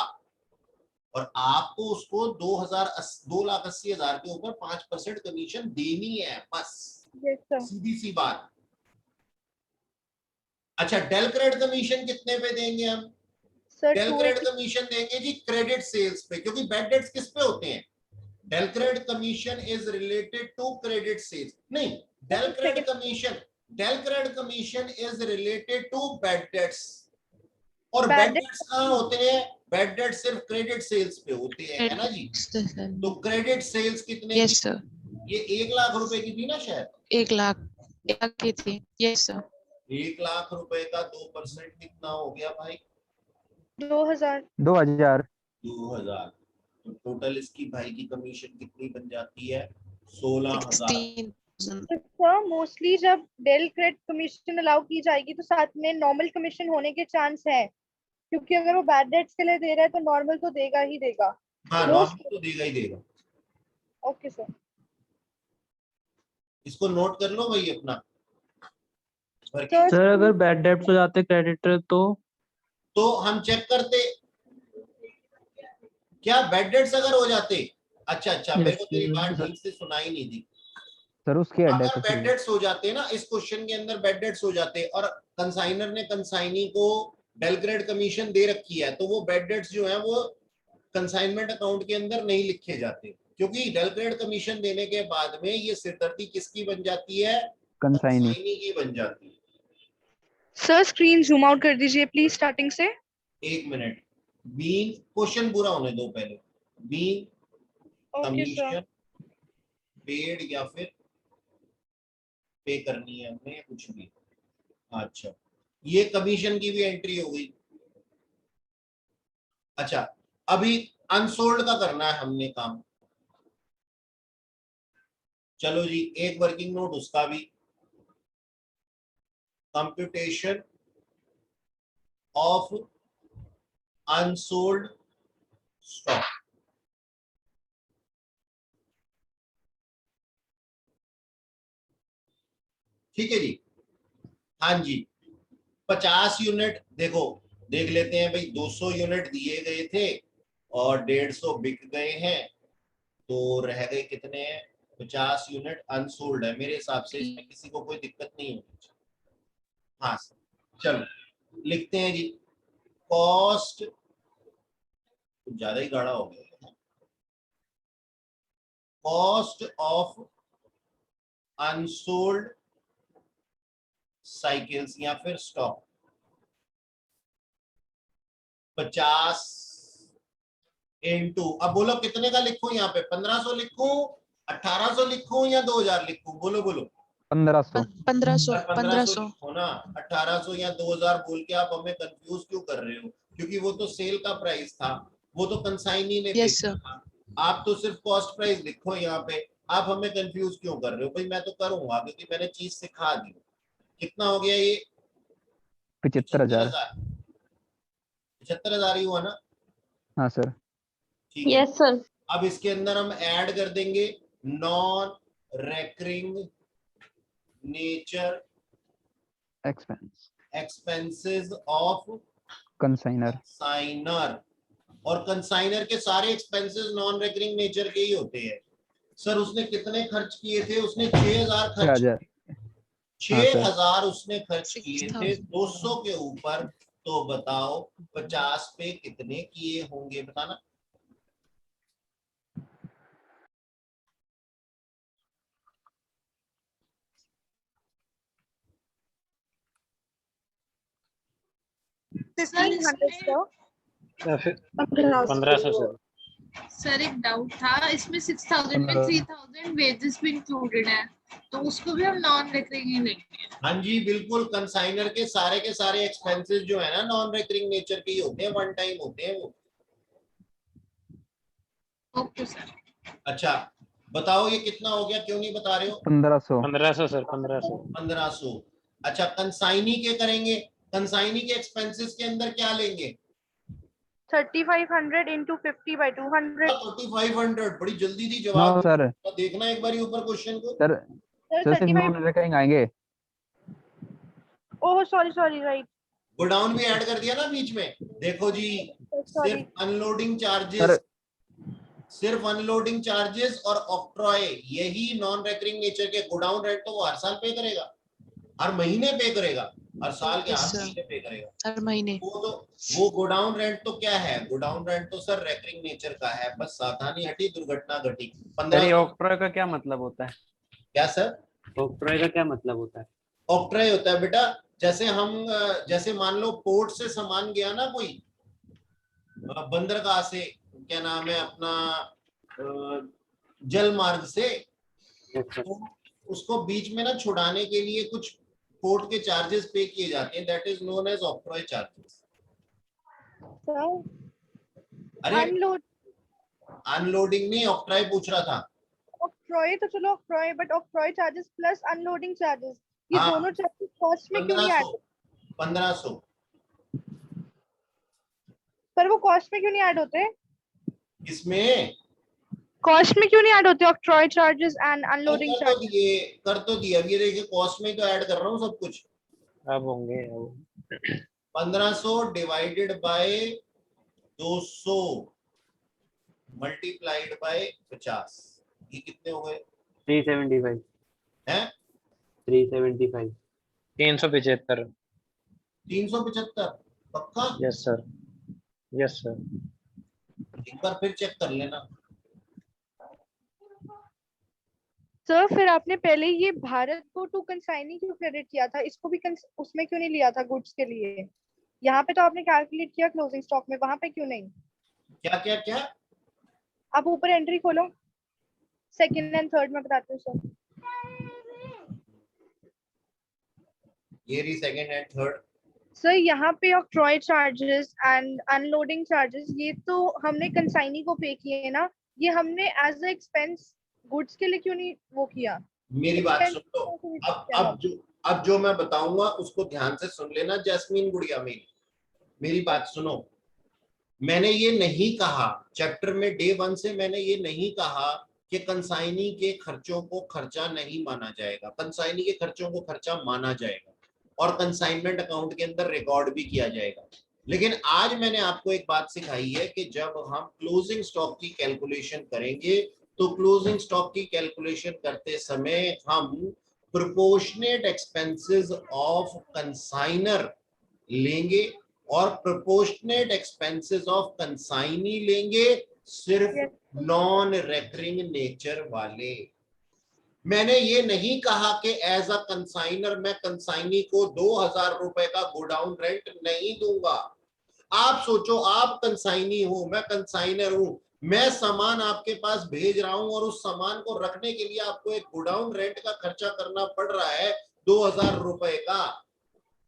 और आपको उसको 2,80,000 के ऊपर 5% कमीशन देनी है, बस। Yes sir. सीधी सी बात। अच्छा, डेल क्रेडिट कमीशन कितने पे देंगे हम? सर डेल 2 क्रेडिट कमीशन देंगे जी क्रेडिट सेल्स पे, क्योंकि बैड डेट्स किस पे होते हैं? Del credit commission is related to credit sales. नहीं, del credit commission is related to bad debts. और बैड डेट्स कहां होते हैं? बैड डेट्स सिर्फ क्रेडिट सेल्स पे होते हैं, है ना जी। तो क्रेडिट सेल्स कितने यस की? सर, ये 1,00,000 रुपए की थी ना शायद। 1 लाख की थी। यस सर, 1,00,000 रुपए का 2% कितना हो गया भाई? 2,000। 2,000। 2,000। तो टोटल इसकी भाई की कमीशन कितनी बन जाती है? 16,000। 16,000। सर मोस्टली जब डेल क्रेडिट कमीशन अलाउ की जाएगी तो साथ में नॉर्मल कमीशन होने के चांस है, क्योंकि अगर वो बैड डेट्स के लिए दे रहा है तो नॉर्मल तो देगा ही देगा। हाँ, मोस्ट। नॉर्मल तो देगा ही देगा। Okay sir. इसको नोट कर लो भाई अपना। सर सर अगर बैड डेब्ट्स हो जाते क्रेडिटर तो हम चेक करते क्या बैड डेट्स अगर हो जाते। अच्छा, मेरे को तेरी बात ठीक से सुनाई नहीं दी। सर उसके हेड है अगर कुछ बैड भी। डेट्स हो जाते ना, इस क्वेश्चन के अंदर बैड डेट्स हो जाते और कंसाइनर ने कंसाइनी को डेल क्रेडिट कमीशन दे रखी है, तो वो बैड डेट्स जो है वो कंसाइनमेंट अकाउंट के अंदर नहीं लिखे जाते, क्योंकि डेल क्रेडिट कमीशन देने के बाद में ये सिरदर्दी किसकी बन जाती है? कंसाइनी। कंसाइनी की बन जाती है। सर स्क्रीन जूम आउट कर दीजिए प्लीज स्टार्टिंग से। 1 मिनट, बीइंग, क्वेश्चन पूरा होने दो पहले। Being okay sir. Commission paid या फिर पे करनी है हमने, कुछ भी। अच्छा, ये कमीशन की भी एंट्री हो गई। अच्छा, अभी अनसोल्ड का करना है हमने काम। चलो जी, एक वर्किंग नोट उसका भी, कंप्यूटेशन ऑफ अनसोल्ड स्टॉक। ठीक है जी। हाँ जी, 50 यूनिट, देखो देख लेते हैं भाई, 200 यूनिट दिए गए थे और 150 बिक गए हैं, तो रह गए कितने? 50 यूनिट अनसोल्ड है। मेरे हिसाब से इसमें किसी को कोई दिक्कत नहीं होगी। हाँ सर, चलो लिखते हैं जी। कॉस्ट, कुछ ज्यादा ही गाढ़ा हो गया। कॉस्ट ऑफ अनसोल्ड साइकिल्स या फिर स्टॉक 50 इंटू, अब बोलो कितने का लिखूं यहाँ पे? 1500 लिखूं, 1800 लिखूं या 2000 लिखूं? बोलो बोलो। 1500। 1500 1500 1500। लिखो ना, 1800 या 2000 बोल के आप हमें कंफ्यूज क्यों कर रहे हो? क्योंकि वो तो सेल का प्राइस था, वो तो कंसाइनी ने Yes, बेचा sir. था। आप तो सिर्फ कॉस्ट प्राइस लिखो यहाँ पे, आप हमें कंफ्यूज क्यों कर रहे हो? भाई मैं तो करूंगा क्योंकि मैंने चीज सिखा दी। कितना हो गया ये? 75,000। 75,000 ही हुआ ना? हाँ सर। ठीक है। Yes sir. अब इसके अंदर हम ऐड कर देंगे non recurring nature expense expenses of consignor. Consignor. और कंसाइनर के सारे एक्सपेंसेस नॉन रेकरिंग नेचर के ही होते हैं। सर उसने कितने खर्च किए थे? उसने 6,000 खर्च 6,000। किए। हाँ सर। 6,000 उसने खर्च किए थे 6,000। 200 के ऊपर। तो बताओ 50 पे कितने किए होंगे, बताना। सर 1500 इसमें या फिर 1500 सर। सर एक डाउट था, इसमें 6000 में 1500। 3000 वेजेस भी इंक्लूडेड है, तो उसको भी हम नॉन रेकरिंग ही लेंगे। हाँ जी बिल्कुल, कंसाइनर के सारे एक्सपेंसेस जो है ना नॉन रेकरिंग नेचर के ही होते हैं, वन टाइम होते हैं वो। Okay sir. अच्छा बताओ ये कितना हो गया, क्यों नहीं बता रहे हो? 1500। 1500 सर, 1500। 1500। अच्छा कंसाइनी के करेंगे, कंसाइनी के एक्सपेंसेस के अंदर क्या लेंगे? 3500 into 50 by 200। 3500, बड़ी जल्दी थी नो जवाब। सर। देखना एक बार ऊपर क्वेश्चन को। सर सर सर सिर्फ 35। नॉन रिकरिंग आएंगे। Oh sorry sorry right. Godown भी ऐड कर दिया ना बीच में। देखो जी, सॉरी। सिर्फ अनलोडिंग चार्जेस, सर सिर्फ अनलोडिंग चार्जेस और ऑक्ट्रॉय, यही नॉन रेकरिंग नेचर के। गोडाउन रेंट तो वो हर साल पे करेगा, हर महीने पे करेगा, हर साल के Yes, हर sir. महीने पे करेगा। हर महीने। वो गोडाउन रेंट तो क्या है? गोडाउन रेंट तो सर रेकरिंग नेचर का है, बस सावधानी हटी दुर्घटना घटी। सर 1500। ये ऑक्ट्रॉय का क्या मतलब होता है? क्या सर? ऑक्ट्रॉय का क्या मतलब होता है? ऑक्ट्रॉय होता है बेटा, जैसे हम जैसे मान लो पोर्ट से सामान गया ना कोई, बंदरगाह से, क्या नाम है अपना, जल मार्ग से, अच्छा। तो उसको बीच में ना छुड़ाने के लिए कुछ पोर्ट के चार्जेस पे किए जाते हैं, that is known as octroi charges. Sir अरे अनलोड अनलोडिंग नहीं, ऑक्ट्रॉय पूछ रहा था। ऑक्ट्रॉय तो चलो octroi, but octroi charges plus unloading charges, ये हाँ, दोनों चार्जेस कॉस्ट में क्यों नहीं ऐड? 1500। पर वो कॉस्ट में क्यों नहीं ऐड होते? इसमें कॉस्ट में क्यों नहीं ऐड होते ऑक्ट्रॉय चार्जेस एंड अनलोडिंग कर तो चार्जेस? दिए, कर तो दिया। अब ये देखिए कॉस्ट में तो ऐड कर रहा हूँ सब कुछ। अब होंगे 1500 डिवाइडेड बाय 200 मल्टीप्लाइड बाय 50, ये कितने हो गए 375। हैं? 375। 375। 375 पक्का? Yes sir, yes sir. एक बार फिर चेक कर लेना। सर फिर आपने पहले ये भारत को टू कंसाइनी क्यों क्रेडिट किया था, इसको भी उसमें क्यों नहीं लिया था गुड्स के लिए? यहाँ पे तो आपने कैलकुलेट किया क्लोजिंग स्टॉक में, वहां पे क्यों नहीं? क्या क्या क्या? आप ऊपर एंट्री खोलो, सेकंड एंड थर्ड में बताती हूँ सर। ये रही सेकंड एंड थर्ड। सर यहाँ पे octroi charges and unloading charges ये तो हमने कंसाइनी को पे किए ना, ये हमने एज अ एक्सपेंस गुड्स के लिए क्यों नहीं वो किया? मेरी बात Expense सुन लो। को भी अब क्या अब बात? जो अब जो मैं बताऊंगा उसको ध्यान से सुन लेना जैस्मीन गुड़िया मेरी बात सुनो। मैंने ये नहीं कहा चैप्टर में डे 1 से, मैंने ये नहीं कहा कि कंसाइनी के खर्चों को खर्चा नहीं माना जाएगा। कंसाइनी के खर्चों को खर्चा माना जाएगा और कंसाइनमेंट अकाउंट के अंदर रिकॉर्ड भी किया जाएगा। लेकिन आज मैंने आपको एक बात सिखाई है कि जब हम क्लोजिंग स्टॉक की कैलकुलेशन करेंगे तो क्लोजिंग स्टॉक की कैलकुलेशन करते समय हम प्रोपोर्शनेट एक्सपेंसेस ऑफ कंसाइनर लेंगे और प्रोपोर्शनेट एक्सपेंसेस ऑफ कंसाइनी लेंगे, सिर्फ Yes. नॉन रेकरिंग नेचर वाले। मैंने ये नहीं कहा कि एज अ कंसाइनर मैं कंसाइनी को 2000 रुपए का गोडाउन रेंट नहीं दूंगा। आप सोचो, आप कंसाइनी हो, मैं कंसाइनर हूं, मैं सामान आपके पास भेज रहा हूं और उस सामान को रखने के लिए आपको एक गोडाउन रेंट का खर्चा करना पड़ रहा है 2000 रुपए का।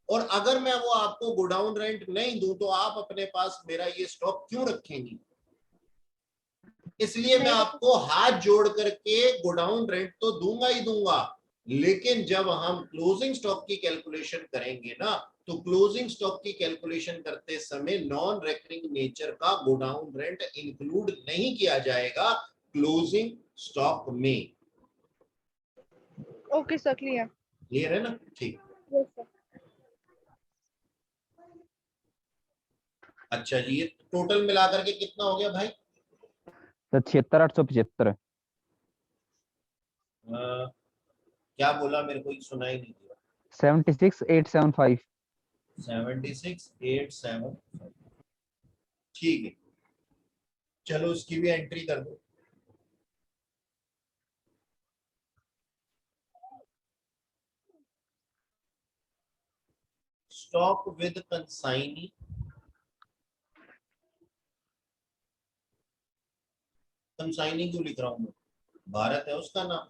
और अगर मैं वो आपको गोडाउन रेंट नहीं दूं तो आप अपने पास मेरा ये स्टॉक क्यों रखेंगी? इसलिए मैं आपको हाथ जोड़ करके गोडाउन रेंट तो दूंगा ही दूंगा, लेकिन जब हम क्लोजिंग स्टॉक की कैलकुलेशन करेंगे ना, तो क्लोजिंग स्टॉक की कैलकुलेशन करते समय नॉन रेकरिंग नेचर का गोडाउन रेंट इंक्लूड नहीं किया जाएगा क्लोजिंग स्टॉक में। Okay sir, clear. क्लियर है ना? ठीक। Yes sir. अच्छा जी, ये टोटल मिलाकर के कितना हो गया भाई? सर 76,875 है। क्या बोला? मेरे को सुनाई नहीं दिया। 76,875। 76,875। ठीक है, चलो उसकी भी एंट्री कर दो। स्टॉक विद कंसाइनी, कंसाइनी क्यों लिख रहा हूं मैं? भारत है उसका नाम।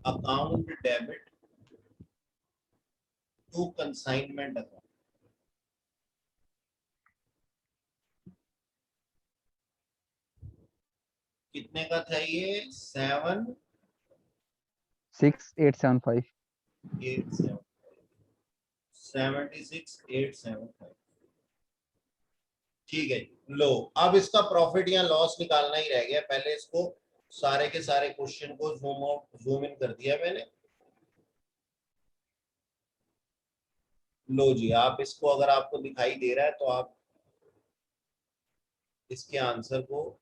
Account debit to consignment account. कितने का था ये? 6,875। 76,875। ठीक है, लो अब इसका प्रॉफिट या लॉस निकालना ही रह गया। पहले इसको सारे के सारे क्वेश्चन को जूम आउट जूम इन कर दिया मैंने। लो जी, आप इसको अगर आपको दिखाई दे रहा है तो आप इसके आंसर को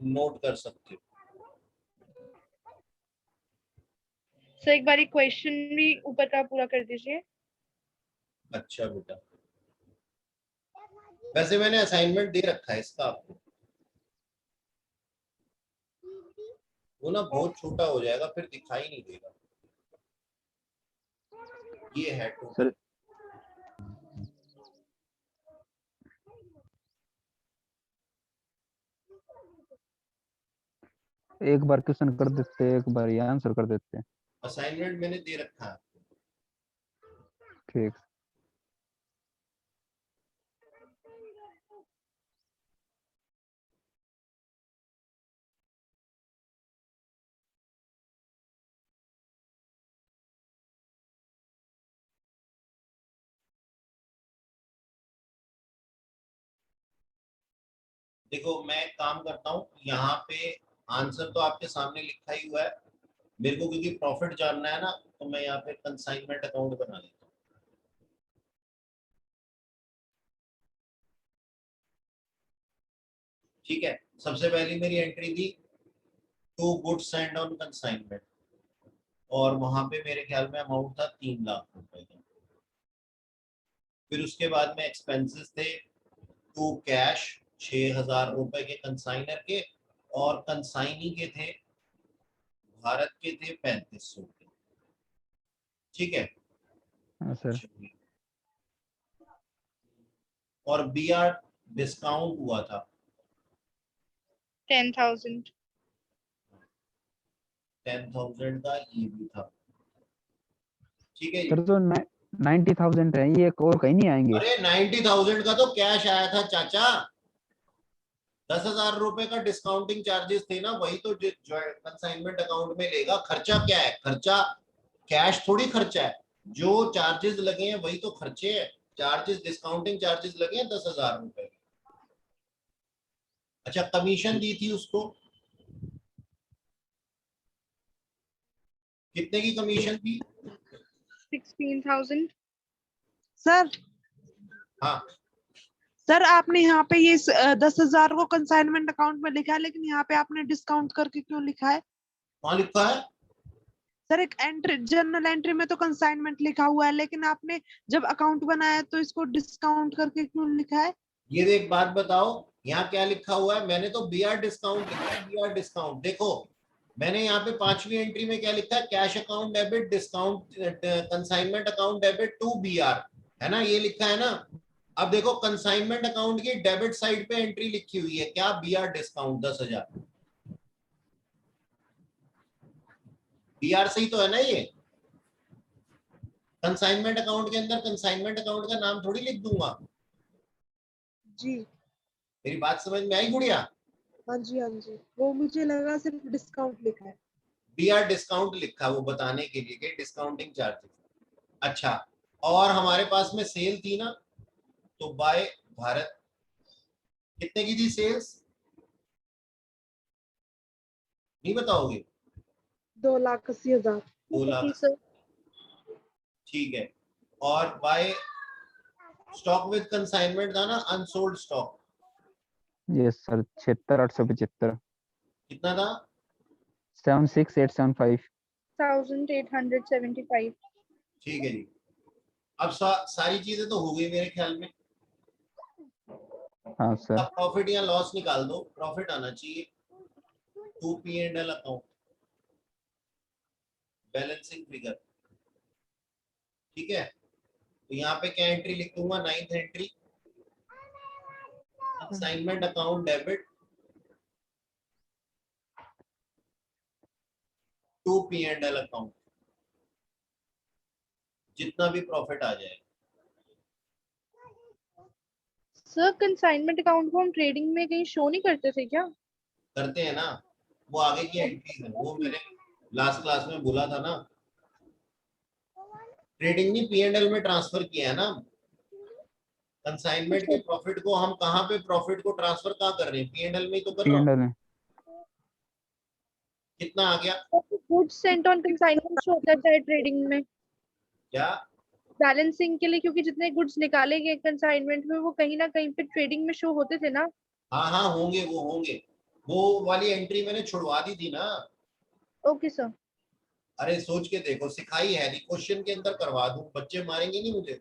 नोट कर सकते हो। सर एक बार क्वेश्चन भी ऊपर का पूरा कर दीजिए। अच्छा बेटा, वैसे मैंने असाइनमेंट दे रखा है इसका आपको, वो ना बहुत छोटा हो जाएगा फिर दिखाई नहीं देगा। ये है टोटल। सर एक बार क्वेश्चन कर देते, एक बार ये आंसर कर देते। असाइनमेंट मैंने दे रखा है। ठीक। देखो मैं एक काम करता हूँ, यहाँ पे आंसर तो आपके सामने लिखा ही हुआ है। मेरे को क्योंकि प्रॉफिट जानना है ना, तो मैं यहाँ पे कंसाइनमेंट अकाउंट बना लेता हूँ। ठीक है, सबसे पहली मेरी एंट्री थी to goods and on consignment, और वहां पे मेरे ख्याल में अमाउंट था 3 लाख रुपए का। फिर उसके बाद में एक्सपेंसेस थे टू कैश 6,000 रुपए के कंसाइनर के, और कंसाइनी के थे, भारत के थे 3500 के। ठीक है, हाँ सर। और बीआर डिस्काउंट हुआ था 10,000। 10,000 का ये भी था। ठीक है जी। सर तो 90,000 है ये, और कहीं नहीं आएंगे। अरे 90,000 का तो कैश आया था चाचा, 10,000 रुपए का डिस्काउंटिंग चार्जेस थे ना, वही तो कंसाइनमेंट अकाउंट में लेगा। खर्चा क्या है? खर्चा कैश थोड़ी खर्चा है, जो चार्जेस लगे हैं वही तो खर्चे हैं। चार्जेस, डिस्काउंटिंग चार्जेस लगे हैं 10,000 रुपए। अच्छा, कमीशन दी थी उसको, कितने की कमीशन थी? 16,000। सर हाँ, सर आपने यहाँ पे ये 10,000 को कंसाइनमेंट अकाउंट में लिखा है, लेकिन यहाँ पे आपने डिस्काउंट करके क्यों लिखा है? कहाँ लिखा है? सर एक एंट्री, जर्नल एंट्री में तो कंसाइनमेंट लिखा हुआ है, लेकिन आपने जब अकाउंट बनाया तो इसको डिस्काउंट करके क्यों लिखा है? ये एक बात बताओ, यहाँ क्या लिखा हुआ है? मैंने तो बीआर डिस्काउंट लिखा है, बीआर डिस्काउंट। देखो मैंने यहाँ पे 5वीं एंट्री में क्या लिखा है? Cash account debit, discount consignment account debit to BR, है ना, ये लिखा है ना। अब देखो कंसाइनमेंट अकाउंट की डेबिट साइड पे एंट्री लिखी हुई है क्या? B R discount 10,000। बीआर से ही तो है ना ये। कंसाइनमेंट अकाउंट के अंदर कंसाइनमेंट अकाउंट का नाम थोड़ी लिख दूंगा। जी मेरी बात समझ में आई गुड़िया? हाँ जी, हाँ जी, वो मुझे लगा सिर्फ डिस्काउंट लिखा है। बीआर डिस्काउंट लिखा, वो बताने के लिए कि डिस्काउंटिंग चार्जेस। अच्छा, और हमारे पास में सेल थी ना, तो बाय भारत कितने की थी सेल्स? नहीं बताओगे? 2,80,000। 2 लाख, ठीक है। और बाय स्टॉक विद कंसाइनमेंट था ना, अनसोल्ड स्टॉक, यस सर, 76,875। कितना था? 76,875। 1,875। ठीक है जी। अब सारी चीजें तो हो गई मेरे ख्याल में। हाँ सर। अब प्रॉफिट या लॉस निकाल दो, प्रॉफिट आना चाहिए। To P&L account, balancing figure, ठीक है। तो यहाँ पे क्या एंट्री लिख दूंगा? 9th entry, consignment account debit to P&L account, जितना भी प्रॉफिट आ जाए। सर कंसाइनमेंट अकाउंट को हम ट्रेडिंग में कहीं शो नहीं करते थे क्या? करते हैं ना, वो आगे की एंट्रीज है, वो मैंने लास्ट क्लास में बोला था ना। ट्रेडिंग नहीं, P&L में ट्रांसफर किया है ना। कंसाइनमेंट के प्रॉफिट को हम कहाँ पे, प्रॉफिट को ट्रांसफर कहाँ कर रहे हैं? P&L में ही तो कर रहा हूँ। P&L में कितना आ गया? Goods sent on consignment show होता है ट्रेडिंग में, क्या? बैलेंसिंग के लिए, क्योंकि जितने गुड्स निकाले गए कंसाइनमेंट में वो कहीं ना कहीं पे ट्रेडिंग में शो होते थे ना। हाँ हाँ होंगे, वो होंगे। वो वाली एंट्री मैंने छुड़वा दी थी ना। Okay sir. अरे सोच के देखो, सिखाई है नहीं, क्वेश्चन के अंदर करवा दूं, बच्चे मारेंगे नहीं मुझे।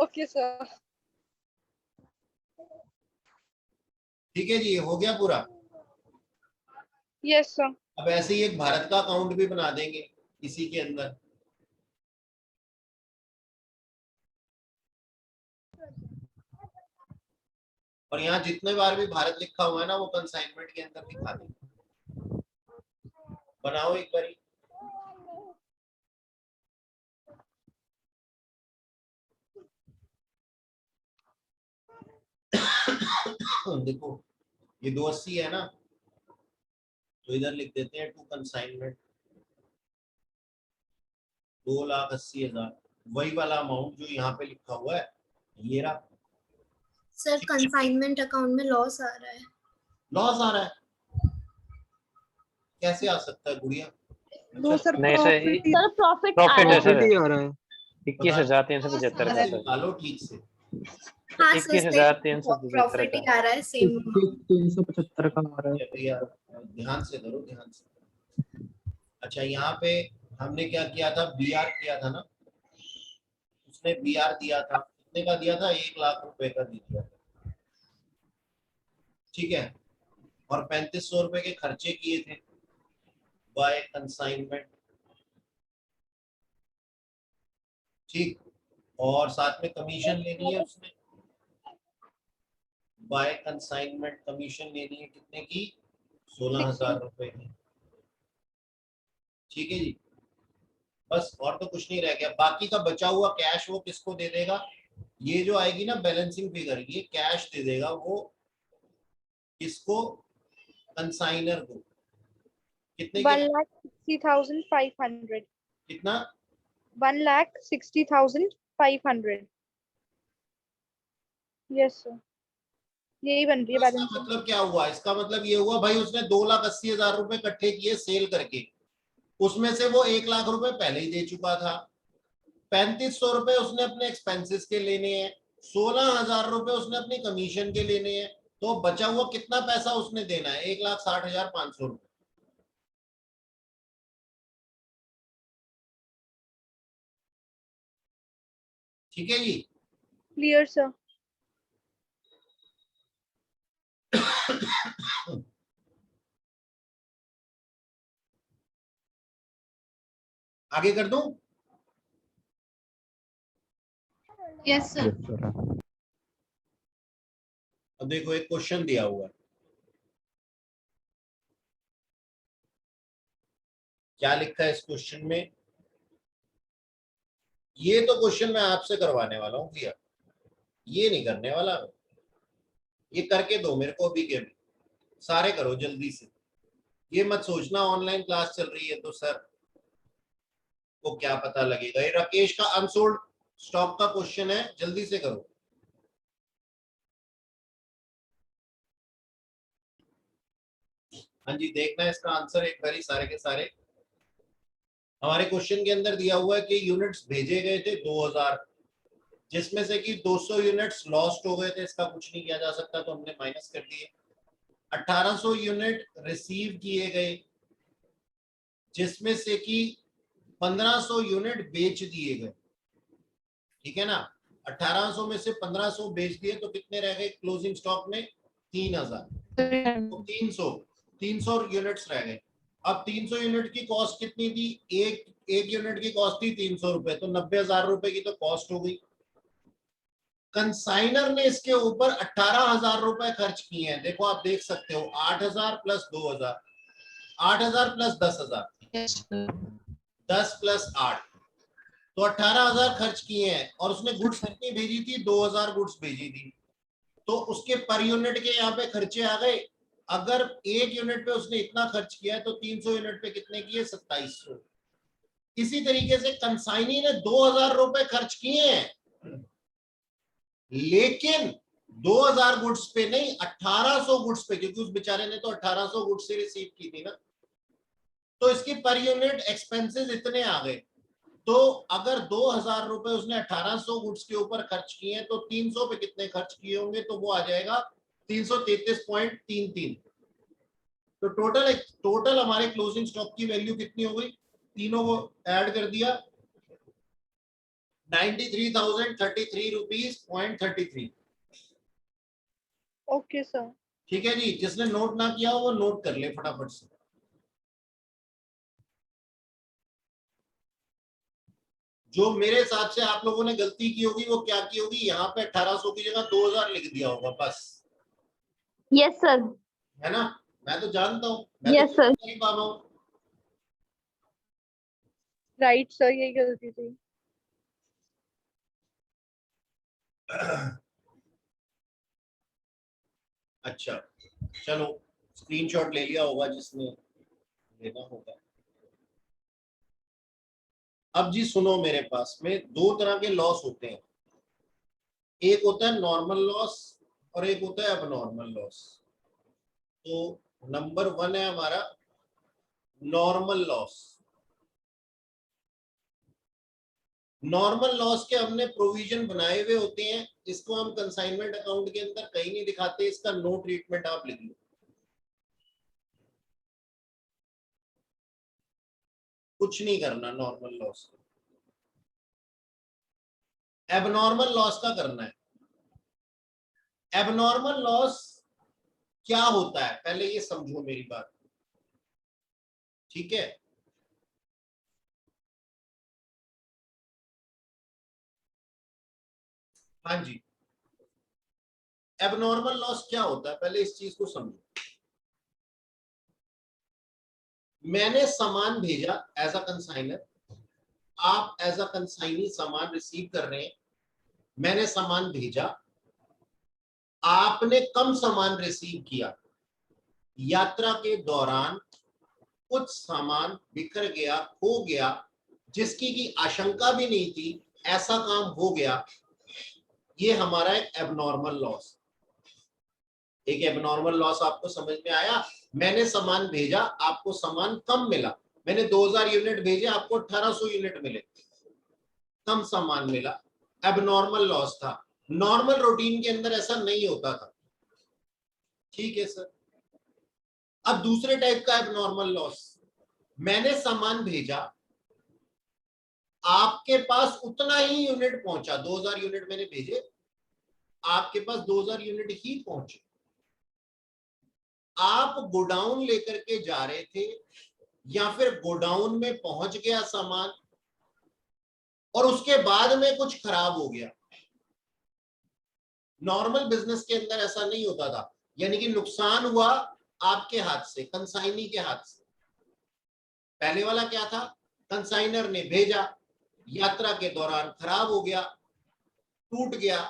Okay sir. ठीक है जी, हो गया पूरा। Yes sir. अब ऐसे ही एक भारत का अकाउंट भी बना देंगे इसी के अंदर। और यहाँ जितने बार भी भारत लिखा हुआ है ना, वो कंसाइनमेंट के अंदर दिखा देंगे। बनाओ एक बारी। देखो ये 280 है ना, तो इधर लिख देते हैं टू कंसाइनमेंट 2,80,000, वही वाला अमाउंट जो यहाँ पे लिखा हुआ है, ये रहा। सर कंसाइनमेंट अकाउंट में लॉस आ रहा है। लॉस आ रहा है? कैसे आ सकता है गुड़िया? नो सर, नहीं sir, profit sir profit profit है सर, प्रॉफिट ही आ रहा है। 21,375 का सर। निकालो ठीक से। हाँ 21,375 प्रॉफिट ही का। आ रहा है सेम। 375 का आ रहा है। भैया ध्यान से करो, ध्यान से। अच्छा, यहाँ पे हमने क्या किया था? बीआर किया था ना, उसने बीआर दिया था, कितने का दिया था? 1,00,000 रुपए का दिया था, ठीक है। और 3,500 रुपए के खर्चे किए थे बाय कंसाइनमेंट, ठीक। और साथ में कमीशन लेनी है उसने, बाय कंसाइनमेंट कमीशन लेनी है, कितने की? 16,000 रुपए की। ठीक है जी, बस और तो कुछ नहीं रह गया। बाकी का बचा हुआ कैश वो किसको दे देगा, ये जो आएगी ना बैलेंसिंग फिगर, ये कैश दे देगा वो किसको, कंसाइनर को। कितने के 1,60,500. कितना, 1,60,500. यस सर, यही बन रही है इसका बैलेंस। मतलब क्या हुआ, इसका मतलब ये हुआ भाई उसने 2,80,000 रुपए इकट्ठे किए सेल करके, उसमें से वो 1,00,000 रुपए पहले ही दे चुका था, 3,500 रुपए उसने अपने एक्सपेंसेस के लेने हैं, 16,000 रुपए उसने अपनी कमीशन के लेने हैं, तो बचा हुआ कितना पैसा उसने देना है, 1,60,500 रुपए। ठीक है जी। Clear sir. आगे कर दूं। Yes sir. अब देखो एक क्वेश्चन दिया हुआ है, क्या लिखा है इस क्वेश्चन में, ये तो क्वेश्चन मैं आपसे करवाने वाला हूं भैया, ये नहीं करने वाला, ये करके दो मेरे को अभी के अभी, सारे करो जल्दी से, ये मत सोचना ऑनलाइन क्लास चल रही है तो सर को क्या पता लगेगा। ये राकेश का अनसोल्ड स्टॉक का क्वेश्चन है, जल्दी से करो। हाँ जी, देखना है इसका आंसर एक बारी सारे के सारे। हमारे क्वेश्चन के अंदर दिया हुआ है कि यूनिट्स भेजे गए थे 2,000, जिसमें से कि 200 यूनिट्स लॉस्ट हो गए थे, इसका कुछ नहीं किया जा सकता तो हमने माइनस कर दिए। 1800 यूनिट रिसीव किए गए, जिसमें से कि 1500 यूनिट बेच दिए गए, ठीक है ना। 1800 में से 1500 बेच दिए तो कितने रह गए क्लोजिंग स्टॉक में, 3,000, तो 300 यूनिट्स रह गए। अब 300 यूनिट की कॉस्ट कितनी थी, एक यूनिट की कॉस्ट थी 300 रुपए, तो 90,000 रुपए की तो कॉस्ट हो गई। कंसाइनर ने इसके ऊपर 18,000 रुपए खर्च किए हैं, देखो आप देख सकते हो 8,000 प्लस 2,000, 8,000 प्लस 10,000, 10 प्लस 8, तो 18,000 खर्च किए हैं, और उसने गुड्स कितनी भेजी थी, 2,000 गुड्स भेजी थी, तो उसके पर यूनिट के यहाँ पे खर्चे आ गए। अगर एक यूनिट पे उसने इतना खर्च किया है तो 300 यूनिट पे कितने किए, 2,700। इसी तरीके से कंसाइनी ने 2,000 रुपए खर्च किए हैं, लेकिन 2,000 गुड्स पे नहीं, 1,800 गुड्स पे, क्योंकि उस बेचारे ने तो 1,800 गुड्स से रिसीव की थी ना, तो इसकी पर यूनिट एक्सपेंसेस इतने आ गए। तो अगर 2,000 रुपए उसने 1,800 गुड्स के ऊपर खर्च किए हैं, तो 300 पे कितने खर्च किए होंगे, तो वो आ जाएगा 333.33। तो टोटल हमारे क्लोजिंग स्टॉक की वैल्यू कितनी हो गई, तीनों को ऐड कर दिया, 93,033 रुपीज .33। Okay sir. ठीक है जी, जिसने नोट ना किया हो वो नोट कर ले फटाफट से। जो मेरे हिसाब से आप लोगों ने गलती की होगी वो क्या की होगी, यहाँ पे 1,800 की जगह 2,000 लिख दिया होगा बस। Yes sir. है ना, मैं तो जानता हूँ, मैं यस तो सर। नहीं पा रहा हूँ। राइट सर, यही गलती थी। अच्छा चलो, स्क्रीनशॉट ले लिया होगा जिसने लेना होगा। अब जी सुनो, मेरे पास में दो तरह के लॉस होते हैं, एक होता है नॉर्मल लॉस और एक होता है अबनॉर्मल लॉस। तो नंबर 1 है हमारा नॉर्मल लॉस। नॉर्मल लॉस के हमने प्रोविजन बनाए हुए होते हैं, इसको हम कंसाइनमेंट अकाउंट के अंदर कहीं नहीं दिखाते, इसका नो ट्रीटमेंट आप लिख लो, कुछ नहीं करना नॉर्मल लॉस। एबनॉर्मल लॉस का करना है। एबनॉर्मल लॉस क्या होता है, पहले ये समझो मेरी बात, ठीक है। हाँ जी, एबनॉर्मल लॉस क्या होता है, पहले इस चीज को समझो। मैंने सामान भेजा एज अ कंसाइनर, आप एज अ कंसाइनी सामान रिसीव कर रहे हैं, मैंने सामान भेजा, आपने कम सामान रिसीव किया, यात्रा के दौरान कुछ सामान बिखर गया, खो गया, जिसकी की आशंका भी नहीं थी, ऐसा काम हो गया, ये हमारा एक एबनॉर्मल लॉस। एक एबनॉर्मल लॉस आपको समझ में आया? मैंने सामान भेजा, आपको सामान कम मिला, मैंने 2000 यूनिट भेजे, आपको 1800 यूनिट मिले, कम सामान मिला, एबनॉर्मल लॉस था। नॉर्मल रूटीन के अंदर ऐसा नहीं होता था। ठीक है सर। अब दूसरे टाइप का एबनॉर्मल लॉस, मैंने सामान भेजा, आपके पास उतना ही यूनिट पहुंचा, 2000 यूनिट मैंने भेजे, आपके पास 2000 यूनिट ही पहुंचे, आप गोडाउन लेकर के जा रहे थे, या फिर गोडाउन में पहुंच गया सामान और उसके बाद में कुछ खराब हो गया। नॉर्मल बिजनेस के अंदर ऐसा नहीं होता था, यानी कि नुकसान हुआ आपके हाथ से, कंसाइनी के हाथ से। पहले वाला क्या था? कंसाइनर ने भेजा, यात्रा के दौरान खराब हो गया, टूट गया।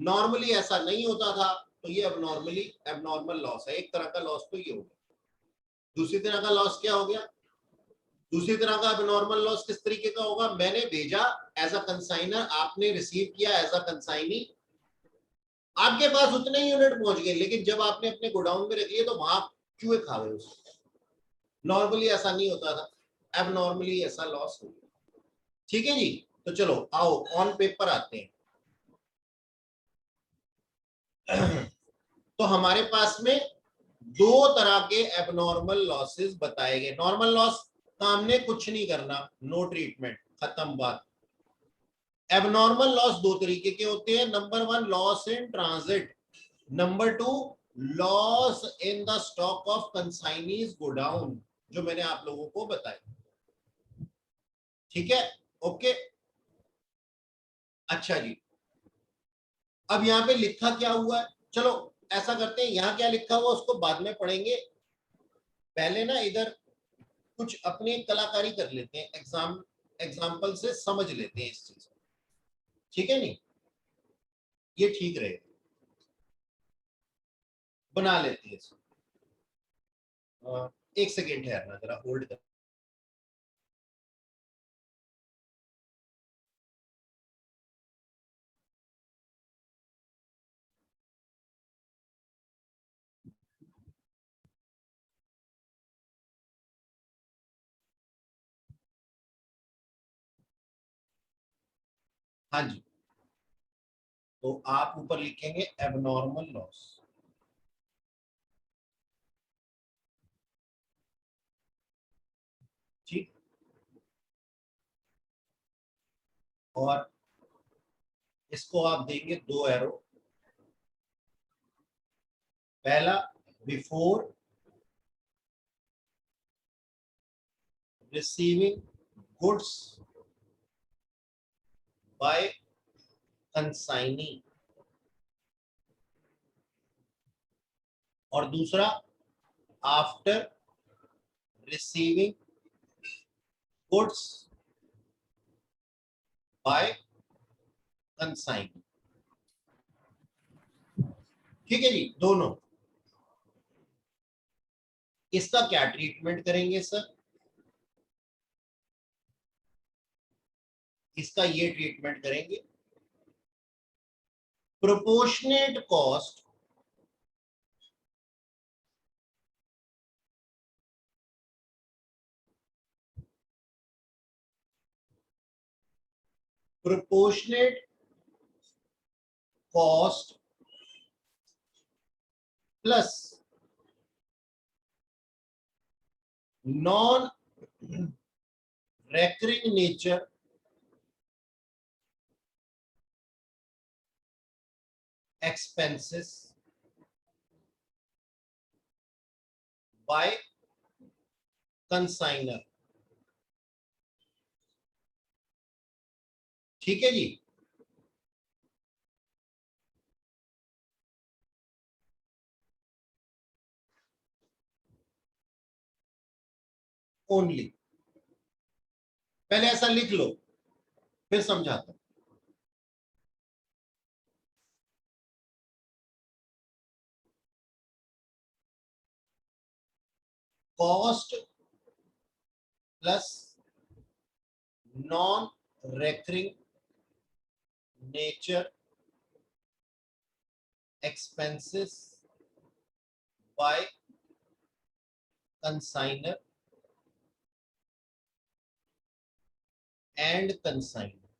नॉर्मली ऐसा नहीं होता था, तो ये एबनॉर्मल लॉस है। एक तरह का लॉस तो ये हो गया। दूसरी तरह का लॉस क्या हो गया? दूसरी तरह का एबनॉर्मल लॉस किस तरीके का होगा? मैंने भेजा एज अ कंसाइनर, आपने रिसीव किया एज अ कंसाइनी, आपके पास उतने ही यूनिट पहुंच गए, लेकिन जब आपने अपने गोडाउन में रख लिए तो वहां चूहे खा गए उसको। नॉर्मली ऐसा नहीं होता था, एबनॉर्मली ऐसा लॉस हो गया। ठीक है जी। तो चलो आओ ऑन पेपर आते हैं। तो हमारे पास में दो तरह के एबनॉर्मल लॉसेस बताए गए। नॉर्मल लॉस का हमने कुछ नहीं करना, नो ट्रीटमेंट, खत्म बात। एबनॉर्मल लॉस दो तरीके के होते हैं। Number 1 loss in transit, number 2 loss in the stock of consignees godown, जो मैंने आप लोगों को बताया। ठीक है, ओके। अच्छा जी, अब यहां पे लिखा क्या हुआ है? चलो ऐसा करते हैं, यहां क्या लिखा हुआ उसको बाद में पढ़ेंगे, पहले ना इधर कुछ अपनी कलाकारी कर लेते हैं, एग्जाम्पल से समझ लेते हैं इस चीज को। ठीक है नहीं, ये ठीक रहेगा, बना लेते हैं इसको। एक सेकेंड ठहरना, जरा होल्ड कर। हाँ जी, तो आप ऊपर लिखेंगे एबनॉर्मल लॉस। ठीक, और इसको आप देंगे 2 एरो। पहला before receiving goods by consignee, और दूसरा after receiving goods by consignee. ठीक है जी, दोनों। इसका क्या ट्रीटमेंट करेंगे सर? इसका ये ट्रीटमेंट करेंगे, proportionate cost cost plus non recurring nature expenses by consignor. ठीक है जी। ओनली। पहले ऐसा लिख लो फिर समझाता हूं। Cost plus non recurring nature expenses by consignor and consignor.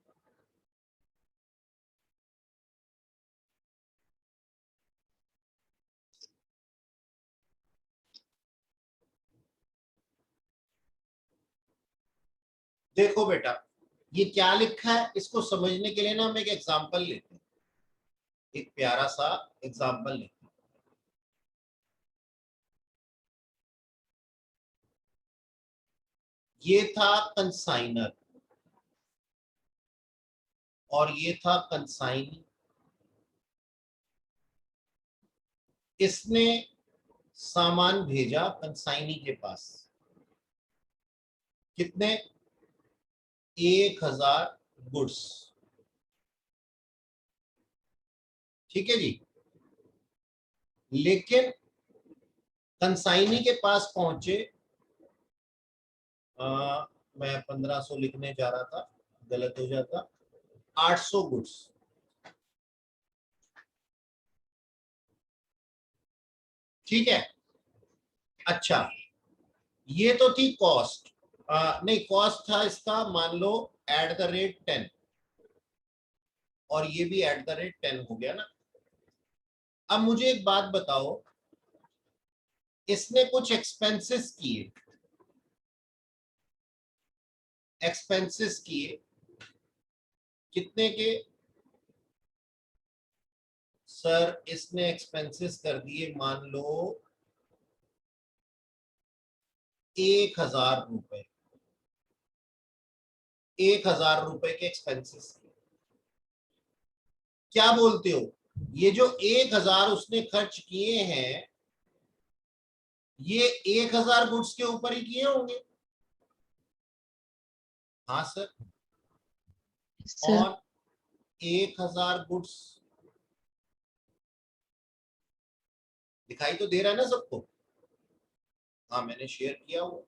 देखो बेटा ये क्या लिखा है, इसको समझने के लिए ना हम एक एग्जांपल लेते हैं, एक प्यारा सा एग्जांपल लेते हैं। ये था कंसाइनर और ये था कंसाइनी। इसने सामान भेजा कंसाइनी के पास, कितने? 1000 गुड्स। ठीक है जी। लेकिन कंसाइनी के पास पहुंचे, मैं 1500 लिखने जा रहा था, गलत हो जाता, 800 गुड्स। ठीक है। अच्छा ये तो थी कॉस्ट, नहीं कॉस्ट था इसका मान लो @10 और ये भी @10 हो गया ना। अब मुझे एक बात बताओ, इसने कुछ एक्सपेंसेस किए, कितने के? सर इसने एक्सपेंसेस कर दिए मान लो 1000 रुपए, 1000 रुपए के एक्सपेंसेस किए। क्या बोलते हो, ये जो 1000 उसने खर्च किए हैं ये 1000 गुड्स के ऊपर ही किए होंगे? हाँ सर। सर और 1000 गुड्स दिखाई तो दे रहा है ना सबको? हाँ मैंने शेयर किया हुआ।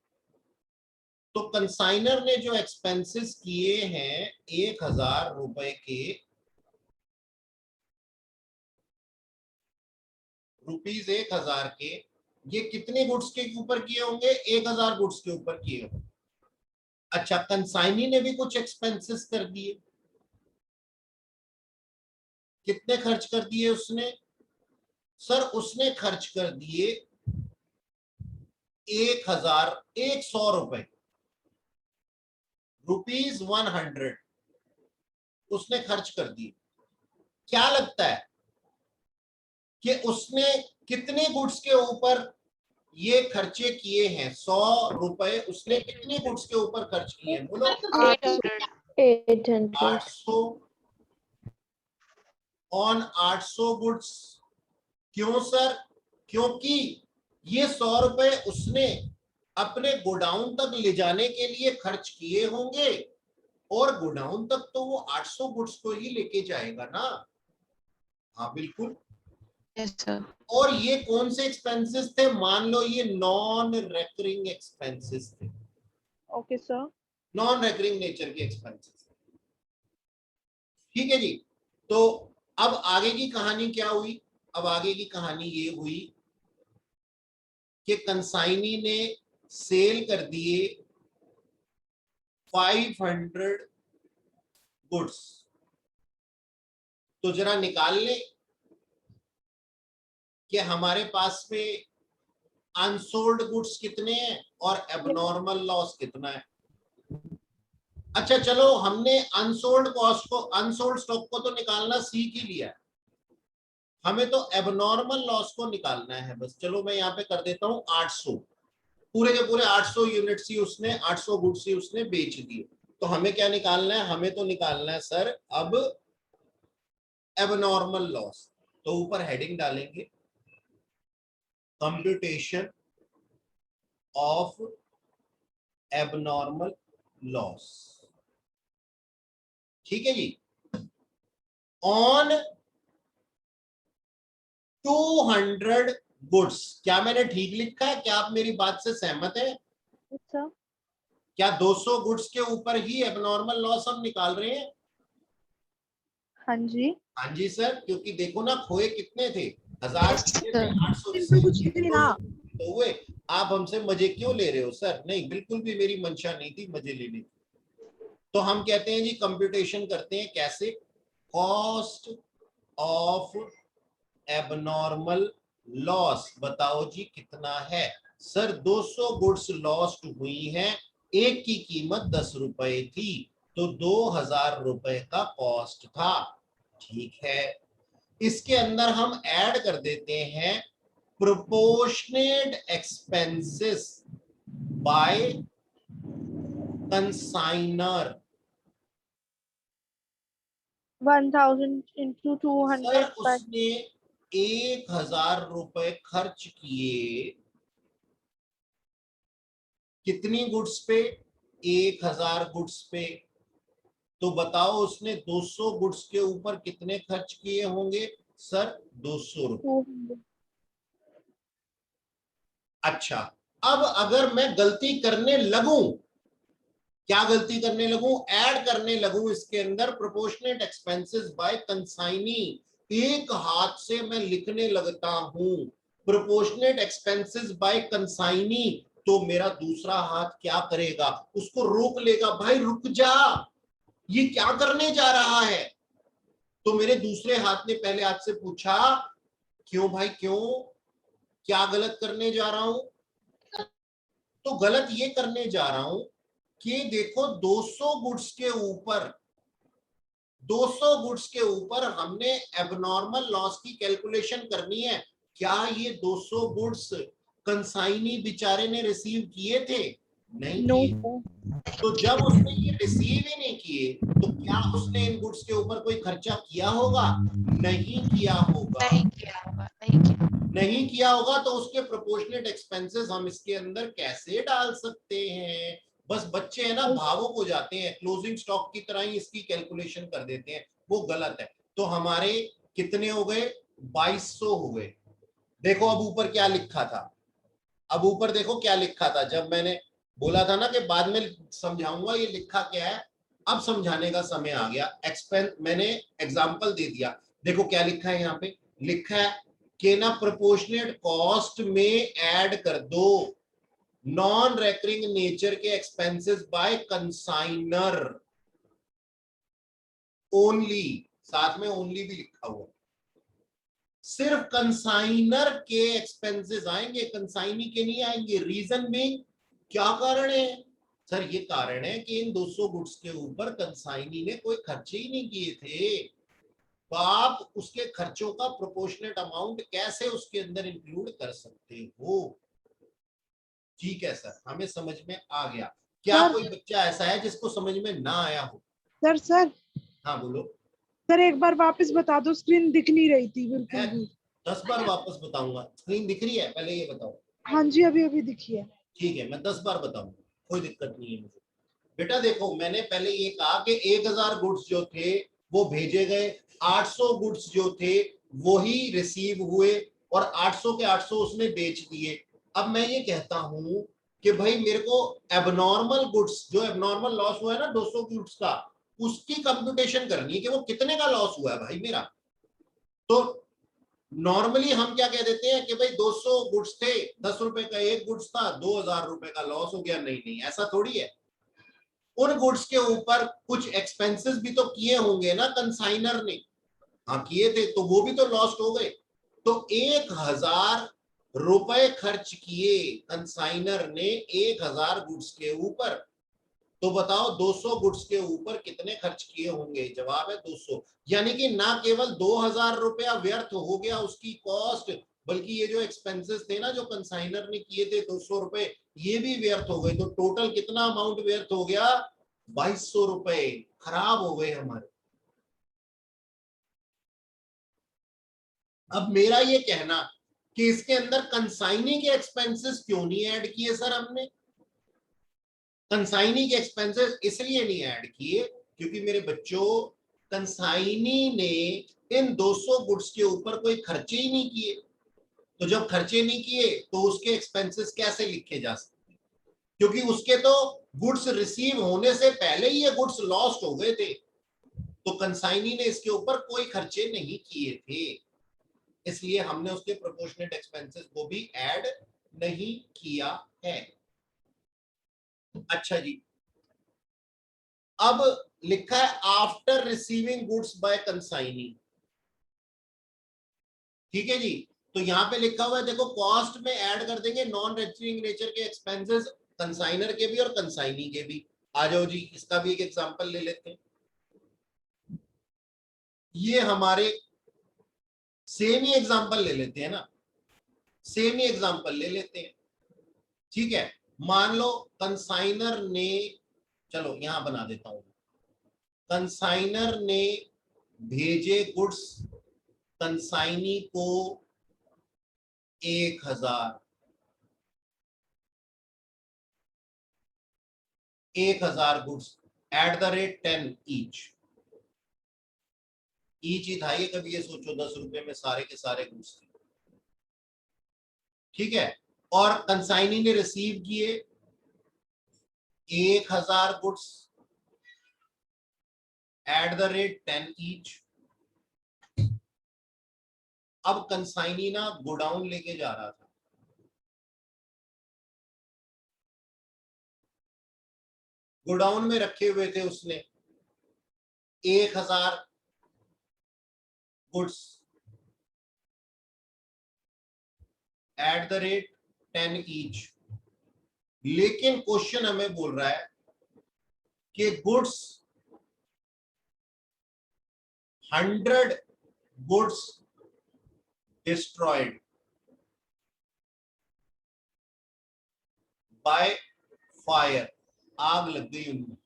तो कंसाइनर ने जो एक्सपेंसेस किए हैं 1000 रुपए के, ₹1000 के, ये कितने गुड्स के ऊपर किए होंगे? 1000 गुड्स के ऊपर किए होंगे। अच्छा कंसाइनी ने भी कुछ एक्सपेंसेस कर दिए, कितने खर्च कर दिए उसने? सर उसने खर्च कर दिए 100 रुपए, ₹100 उसने खर्च कर दिए। क्या लगता है कि उसने कितने गुड्स के ऊपर ये खर्चे किए हैं? 100 रुपए उसने कितने गुड्स के ऊपर खर्च किए हैं? बोलो। 800 800 ऑन 800 गुड्स। क्यों सर? क्योंकि ये 100 रुपए उसने अपने गोडाउन तक ले जाने के लिए खर्च किए होंगे और गोडाउन तक तो वो 800 गुड्स को ही लेके जाएगा ना। हाँ बिल्कुल। Yes sir. और ये कौन से एक्सपेंसेस थे? मान लो ये नॉन रेकरिंग एक्सपेंसेस थे, okay sir. Non recurring nature के एक्सपेंसेस। ठीक है जी। तो अब आगे की कहानी क्या हुई? अब आगे की कहानी ये हुई कि कंसाइनी ने सेल कर दिए 500 गुड्स। तो जरा निकाल ले कि हमारे पास में अनसोल्ड गुड्स कितने हैं और एबनॉर्मल लॉस कितना है। अच्छा चलो हमने अनसोल्ड स्टॉक को तो निकालना सीख ही लिया है, हमें तो एबनॉर्मल लॉस को निकालना है बस। चलो मैं यहाँ पे कर देता हूँ 800, पूरे के पूरे 800 यूनिट्स ही उसने, 800 गुड्स ही उसने बेच दिए। तो हमें क्या निकालना है? हमें तो निकालना है सर अब एबनॉर्मल लॉस। तो ऊपर हेडिंग डालेंगे कंप्यूटेशन ऑफ एबनॉर्मल लॉस। ठीक है जी। ऑन 200 गुड्स, क्या मैंने ठीक लिखा है? क्या आप मेरी बात से सहमत है? अच्छा, क्या 200 गुड्स के ऊपर ही एबनॉर्मल लॉस हम निकाल रहे हैं? हाँ जी। हाँ जी सर, क्योंकि देखो ना, खोए कितने थे? 1000 Yes, चीजें sir. थे, 800 इनसे कुछ रिसीव नहीं ना। तो हुए। आप हमसे मजे क्यों ले रहे हो सर? नहीं, बिल्कुल भी मेरी मंशा नहीं थी मजे लेने की। तो हम कहते हैं जी, कंप्यूटेशन करते हैं कैसे? कॉस्ट ऑफ एबनॉर्मल लॉस बताओ जी कितना है? सर 200 गुड्स लॉस्ट हुई हैं, एक की कीमत 10 रुपए थी, तो 2000 रुपए का कॉस्ट था। ठीक है, इसके अंदर हम ऐड कर देते हैं proportionate expenses by consignor. 1000 into 200 sir उसने 1000 रुपए खर्च किए कितनी गुड्स पे? 1000 गुड्स पे। तो बताओ उसने 200 गुड्स के ऊपर कितने खर्च किए होंगे? सर 200 रुपए। 200। अच्छा, अब अगर मैं गलती करने लगूं, क्या गलती करने लगूं? ऐड करने लगूं इसके अंदर प्रोपोर्शनेट एक्सपेंसेस बाय कंसाइनी। एक हाथ से मैं लिखने लगता हूं प्रोपोर्शनेट एक्सपेंसेस बाय कंसाइनी, तो मेरा दूसरा हाथ क्या करेगा? उसको रोक लेगा, भाई रुक जा, ये क्या करने जा रहा है? तो मेरे दूसरे हाथ ने पहले हाथ से पूछा, क्यों भाई क्यों, क्या गलत करने जा रहा हूं? तो गलत ये करने जा रहा हूं कि देखो 200 गुड्स के ऊपर 200 गुड्स के ऊपर हमने एबनॉर्मल लॉस की कैलकुलेशन करनी है। क्या ये 200 गुड्स कंसाइनी बेचारे ने रिसीव किए थे? नहीं नो किए। सर। तो जब उसने ये रिसीव ही नहीं किए, तो क्या उसने इन गुड्स के ऊपर कोई खर्चा किया होगा? नहीं किया होगा। नहीं किया होगा, नहीं किया। नहीं किया होगा, तो उसके प्रोपोर्शनेट एक्सपेंसेस हम इसके अंदर कैसे डाल सकते हैं? बस बच्चे है ना, भावुक हो जाते हैं, क्लोजिंग स्टॉक की तरह ही इसकी कैलकुलेशन कर देते हैं, वो गलत है। तो हमारे कितने हो गए? 2200 हो गए। देखो अब ऊपर क्या लिखा था, अब ऊपर देखो क्या लिखा था। जब मैंने बोला था ना कि बाद में समझाऊंगा, ये लिखा क्या है, अब समझाने का समय आ गया। एक्सपेंस मैंने एग्जांपल दे दिया। देखो क्या लिखा है यहाँ पे, लिखा है कि ना प्रोपोर्शनेट कॉस्ट में ऐड कर दो नॉन रेकरिंग नेचर के एक्सपेंसेस बाय कंसाइनर ओनली। साथ में ओनली भी लिखा हुआ, सिर्फ कंसाइनर के एक्सपेंसेस आएंगे, कंसाइनी के नहीं आएंगे। रीजन में क्या कारण है? सर ये कारण है कि इन 200 गुड्स के ऊपर कंसाइनी ने कोई खर्चे ही नहीं किए थे, तो आप उसके खर्चों का प्रोपोर्शनेट अमाउंट कैसे उसके अंदर इंक्लूड कर सकते हो? ठीक है सर, हमें समझ में आ गया। क्या सर। कोई बच्चा ऐसा है जिसको समझ में ना आया हो? सर हाँ बोलो। सर एक बार वापस बता दो, स्क्रीन दिख नहीं रही थी बिल्कुल मैं भी। 10 बार वापस बताऊंगा। स्क्रीन दिख रही है? पहले ये बताओ। हाँ जी, अभी अभी दिखी है। ठीक है, मैं 10 बार बताऊंगा, कोई दिक्कत नहीं है मुझे। बेटा देखो, मैंने पहले ये कहा कि 1000 गुड्स जो थे वो भेजे गए, 800 गुड्स जो थे वो ही रिसीव हुए, और 800 के 800 उसने बेच दिए। अब मैं ये कहता हूं कि भाई मेरे को एबनॉर्मल गुड्स, जो एबनॉर्मल लॉस हुआ है ना 200 गुड्स का, उसकी कंप्यूटेशन करनी है कि वो कितने का लॉस हुआ है भाई मेरा। तो नॉर्मली हम क्या कह देते हैं कि भाई 200 गुड्स थे, 10 रुपए का एक गुड्स था, 2000 रुपए का लॉस हो गया। नहीं नहीं, ऐसा थोड़ी है। उन गुड्स के ऊपर कुछ एक्सपेंसेस भी तो किए होंगे ना कंसाइनर ने। हाँ किए थे, तो वो भी तो लॉस्ट हो गए। तो 1000 रुपए खर्च किए कंसाइनर ने 1000 गुड्स के ऊपर। तो बताओ 200 गुड्स के ऊपर कितने खर्च किए होंगे? जवाब है 200। यानी कि ना केवल 2000 रुपया व्यर्थ हो गया उसकी कॉस्ट, बल्कि ये जो एक्सपेंसेस थे ना जो कंसाइनर ने किए थे 200 रुपए, ये भी व्यर्थ हो गए। तो टोटल कितना अमाउंट व्यर्थ हो गया? 2200 रुपए खराब हो गए हमारे। अब मेरा ये कहना कि इसके अंदर कंसाइनी के एक्सपेंसेस क्यों नहीं ऐड किए सर हमने? कंसाइनी के एक्सपेंसेस इसलिए नहीं ऐड किए क्योंकि मेरे बच्चों कंसाइनी ने इन 200 गुड्स के ऊपर कोई खर्चे ही नहीं किए। तो जब खर्चे नहीं किए तो उसके एक्सपेंसेस कैसे लिखे जा सकते, क्योंकि उसके तो गुड्स रिसीव होने से पहले ही ये गुड्स लॉस्ट हो गए थे। तो कंसाइनी ने इसके ऊपर कोई खर्चे नहीं किए थे, इसलिए हमने उसके प्रोपोर्शनेट एक्सपेंसेस को भी ऐड नहीं किया है। अच्छा जी, अब लिखा है after receiving goods by consignee. ठीक है जी, तो यहां पे लिखा हुआ है देखो, कॉस्ट में ऐड कर देंगे नॉन रेकरिंग नेचर के एक्सपेंसेस, कंसाइनर के भी और कंसाइनी के भी। आ जाओ जी, इसका भी एक एग्जांपल ले लेते हैं। ये हमारे सेम ही एग्जांपल ले लेते हैं ना, सेम ही एग्जांपल ले लेते हैं। ठीक है, मान लो कंसाइनर ने, चलो यहां बना देता हूं, कंसाइनर ने भेजे गुड्स कंसाइनी को 1000 goods at the rate 10 each ही था। ये कभी ये सोचो 10 रुपए में सारे के सारे गुड्स थे। ठीक है, और कंसाइनी ने रिसीव किए 1000 goods at the rate 10 each. अब कंसाइनी ना गोडाउन लेके जा रहा था, गोडाउन में रखे हुए थे उसने 1000 goods at the rate 10 each. लेकिन क्वेश्चन हमें बोल रहा है कि goods 100 goods destroyed by fire, आग लग गई उनमें।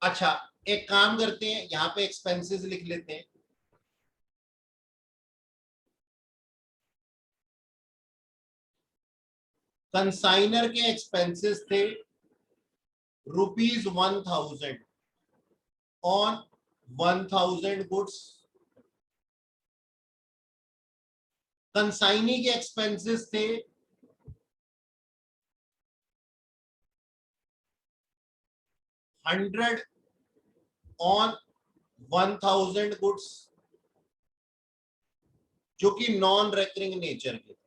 अच्छा, एक काम करते हैं, यहां पे एक्सपेंसेस लिख लेते हैं। कंसाइनर के एक्सपेंसेस थे ₹1000 ऑन 1000 गुड्स। कंसाइनी के एक्सपेंसेस थे $100 ऑन 1000 गुड्स, जो कि नॉन रेकरिंग नेचर के।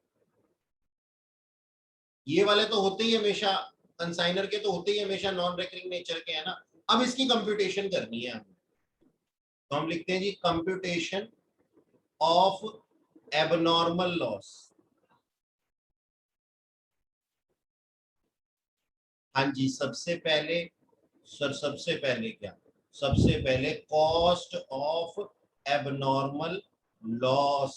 ये वाले तो होते ही हमेशा, कंसाइनर के तो होते ही हमेशा नॉन रेकरिंग नेचर के, है ना। अब इसकी कंप्यूटेशन करनी है हमें, तो हम लिखते हैं जी कंप्यूटेशन ऑफ एबनॉर्मल लॉस। हाँ जी, सबसे पहले क्या, सबसे पहले कॉस्ट ऑफ एबनॉर्मल लॉस।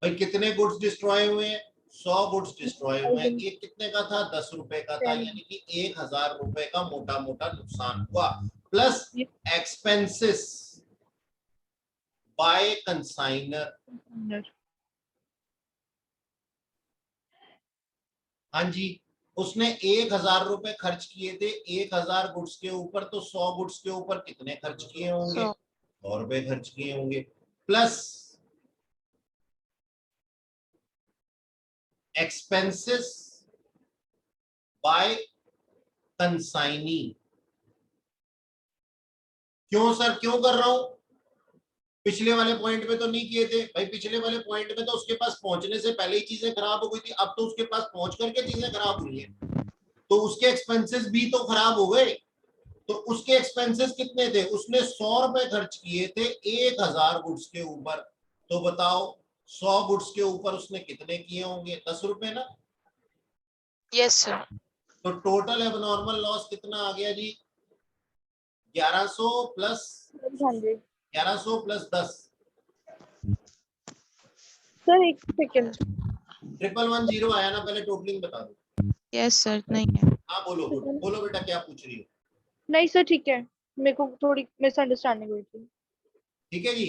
भाई कितने गुड्स डिस्ट्रॉय हुए हैं? 100 गुड्स डिस्ट्रॉय हुए हैं। ये कितने का था? 10 रुपए का था, यानी कि 1000 रुपए का मोटा मोटा नुकसान हुआ, प्लस एक्सपेंसेस बाय कंसाइनर। हाँ जी, उसने 1000 रुपए खर्च किए थे 1000 गुड्स के ऊपर, तो 100 गुड्स के ऊपर कितने खर्च किए होंगे? 100 रुपए खर्च किए होंगे, प्लस एक्सपेंसेस बाय कंसाइनी। क्यों सर, क्यों कर रहा हूं? पिछले वाले पॉइंट पे तो नहीं किए थे भाई, पिछले वाले पॉइंट पे तो उसके पास पहुंचने से पहले ही चीजें खराब हो गई थी, अब तो उसके पास पहुंच करके चीजें खराब हुई हैं, तो उसके एक्सपेंसेस भी तो खराब हो गए। तो उसके एक्सपेंसेस कितने थे? उसने 100 रुपए खर्च किए थे 1000 गुड्स के ऊपर, तो बताओ 100 गुड्स के ऊपर उसने कितने किए होंगे? 10 रुपए ना। Yes sir. तो टोटल एबनॉर्मल लॉस कितना आ गया जी? 1100 प्लस 10। सर एक सेकंड, 1110 आया ना, पहले टोटलिंग बता दो। यस सर, नहीं है। हाँ बोलो बोलो बोलो बेटा, क्या पूछ रही हो? नहीं सर ठीक है, मेरे को थोड़ी मिसअंडरस्टैंडिंग हुई थी। ठीक है जी,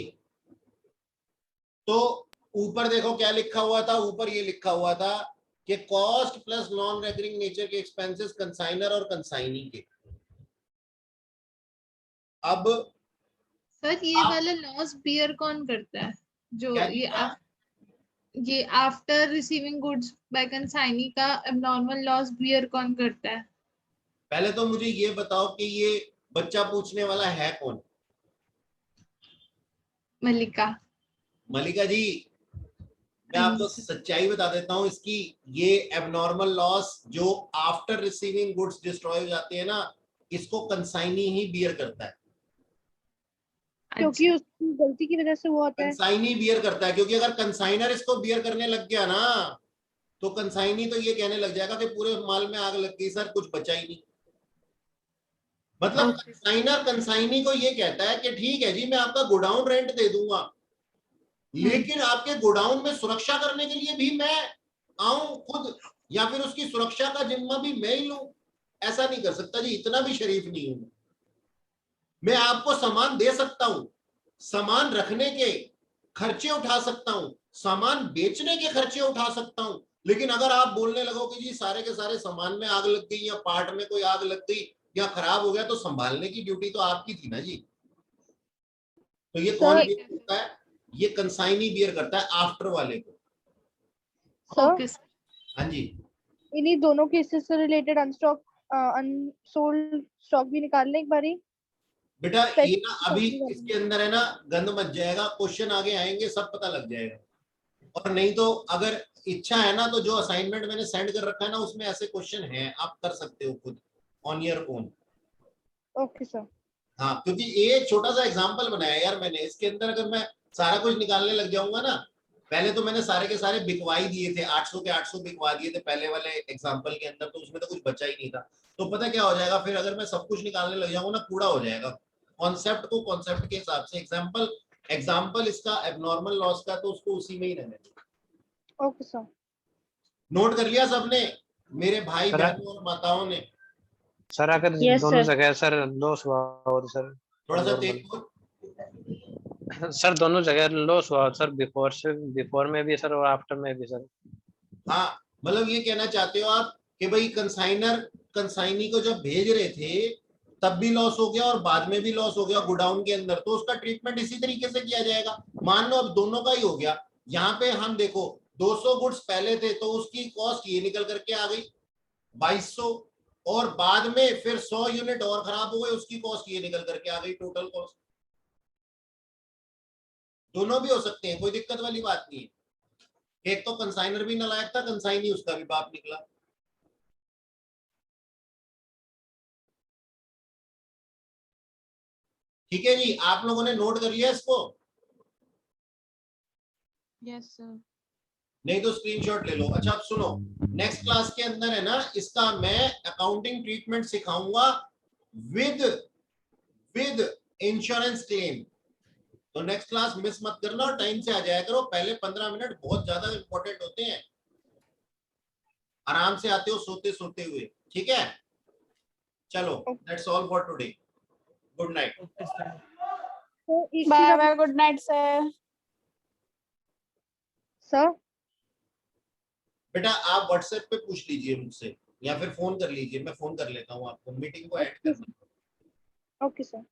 तो ऊपर देखो क्या लिखा हुआ था, ऊपर ये लिखा हुआ था कि cost plus non recurring nature के एक्सपेंसेस कंसाइनर और कंसाइनी के। अब सर ये वाला लॉस बियर कौन करता है? जो क्या ये after receiving goods by consignee का एबनॉर्मल लॉस बियर कौन करता है? पहले तो मुझे ये बताओ कि ये बच्चा पूछने वाला है कौन? मल्लिका। मलिका जी, मैं आपको सच्चाई बता देता हूं इसकी। ये एबनॉर्मल लॉस जो आफ्टर रिसीविंग गुड्स डिस्ट्रॉय हो जाते हैं ना, इसको कंसाइनी ही बियर करता है। क्योंकि उसकी गलती की वजह से वो होता है। कंसाइनी बियर करता है, क्योंकि अगर कंसाइनर इसको बियर करने लग गया ना, तो कंसाइनी तो ये कहने लग जाएगा कि पूरे माल में आग लग गई सर, कुछ बचा ही नहीं। मतलब कंसाइनर कंसाइनी को ये कहता है कि ठीक है जी, मैं आपका गोडाउन रेंट दे दूंगा, लेकिन आपके गोडाउन में सुरक्षा करने के लिए भी मैं आऊं खुद, या फिर उसकी सुरक्षा का जिम्मा भी मैं ही लूं। ऐसा नहीं कर सकता जी, इतना भी शरीफ नहीं हूं। मैं आपको सामान दे सकता हूं, सामान रखने के खर्चे उठा सकता हूं, सामान बेचने के खर्चे उठा सकता हूं, लेकिन अगर आप बोलने लगो कि जी सारे के सारे सामान में आग लग गई या पार्ट में कोई आग लग गई या खराब हो गया, तो संभालने की ड्यूटी तो आपकी थी ना जी। तो ये कौन बियर करता है? ये कंसाइनी बियर करता है आफ्टर वाले को। सर हाँ जी, इन्हीं दोनों केसेस से रिलेटेड अनसोल्ड स्टॉक भी निकाल लें एक बारी। बेटा ये ना अभी इसके अंदर है ना, गंद मच जाएगा, क्वेश्चन आगे आएंगे, सब पता लग जाएगा। और नहीं तो अगर इच्छा है ना, तो जो असाइनमेंट मैंने सेंड कर रखा है ना, उसमें ऐसे क्वेश्चन हैं, आप कर सकते हो खुद on your own. Okay sir. हाँ, क्योंकि ये छोटा सा एग्जांपल बनाया यार मैंने, इसके अंदर अगर मैं सारा कुछ निकालने लग जाऊंगा ना, पहले तो मैंने सारे के सारे बिकवाई दिए थे, 800 के 800 बिकवा दिए थे पहले वाले एग्जांपल के अंदर, तो उसमें तो कुछ बचा ही नहीं था। तो पता क्या हो जाएगा फिर, अगर मैं सब कुछ निकालने लग जाऊंगा ना, कूड़ा हो जाएगा। कॉन्सेप्ट को कॉन्सेप्ट के हिसाब से, एग्जाम्पल इसका एबनॉर्मल लॉस का, तो उसको उसी में ही रहने दो। Okay sir. नोट कर लिया सबने, मेरे भाई बहनों और माताओं ने? सर अगर दोनों जगह सर लॉस हुआ और सर थोड़ा सा तेज बोल। सर दोनों जगह लॉस हुआ सर, बिफोर में भी सर और आफ्टर में भी सर। हाँ, मतलब ये कहना चाहते हो आप कि भाई कंसाइनर कंसाइनी को जब भेज रहे थे तब भी लॉस हो गया और बाद में भी लॉस हो गया गोडाउन के अंदर, तो उसका ट्रीटमेंट इसी तरीके से किया जाएगा। मान लो अब दोनों का ही हो गया, यहाँ पे हम देखो 200 गुड्स पहले थे, तो उसकी कॉस्ट ये निकल करके आ गई 2200, और बाद में फिर 100 यूनिट और खराब हो गए, उसकी कॉस्ट ये निकल करके आ गई टोटल कॉस्ट। दोनों भी हो सकते हैं, कोई दिक्कत वाली बात नहीं है। एक तो कंसाइनर भी नालायक था, कंसाइनी उसका भी बाप निकला। ठीक है जी, आप लोगों ने नोट कर लिया इसको? Yes sir. नहीं तो स्क्रीनशॉट ले लो। अच्छा अब सुनो, नेक्स्ट क्लास के अंदर है ना, इसका मैं अकाउंटिंग ट्रीटमेंट सिखाऊंगा विद इंश्योरेंस क्लेम। तो नेक्स्ट क्लास मिस मत करना और टाइम से आ जाया करो। पहले 15 मिनट बहुत ज्यादा इंपॉर्टेंट होते हैं, आराम से आते हो सोते सोते हुए, ठीक है? चलो, that's all for today. Good night. Bye bye, good night sir. Sir बेटा आप व्हाट्सएप पे पूछ लीजिए मुझसे, या फिर फोन कर लीजिए, मैं फोन कर लेता हूँ आपको, मीटिंग को ऐड करना। Okay sir.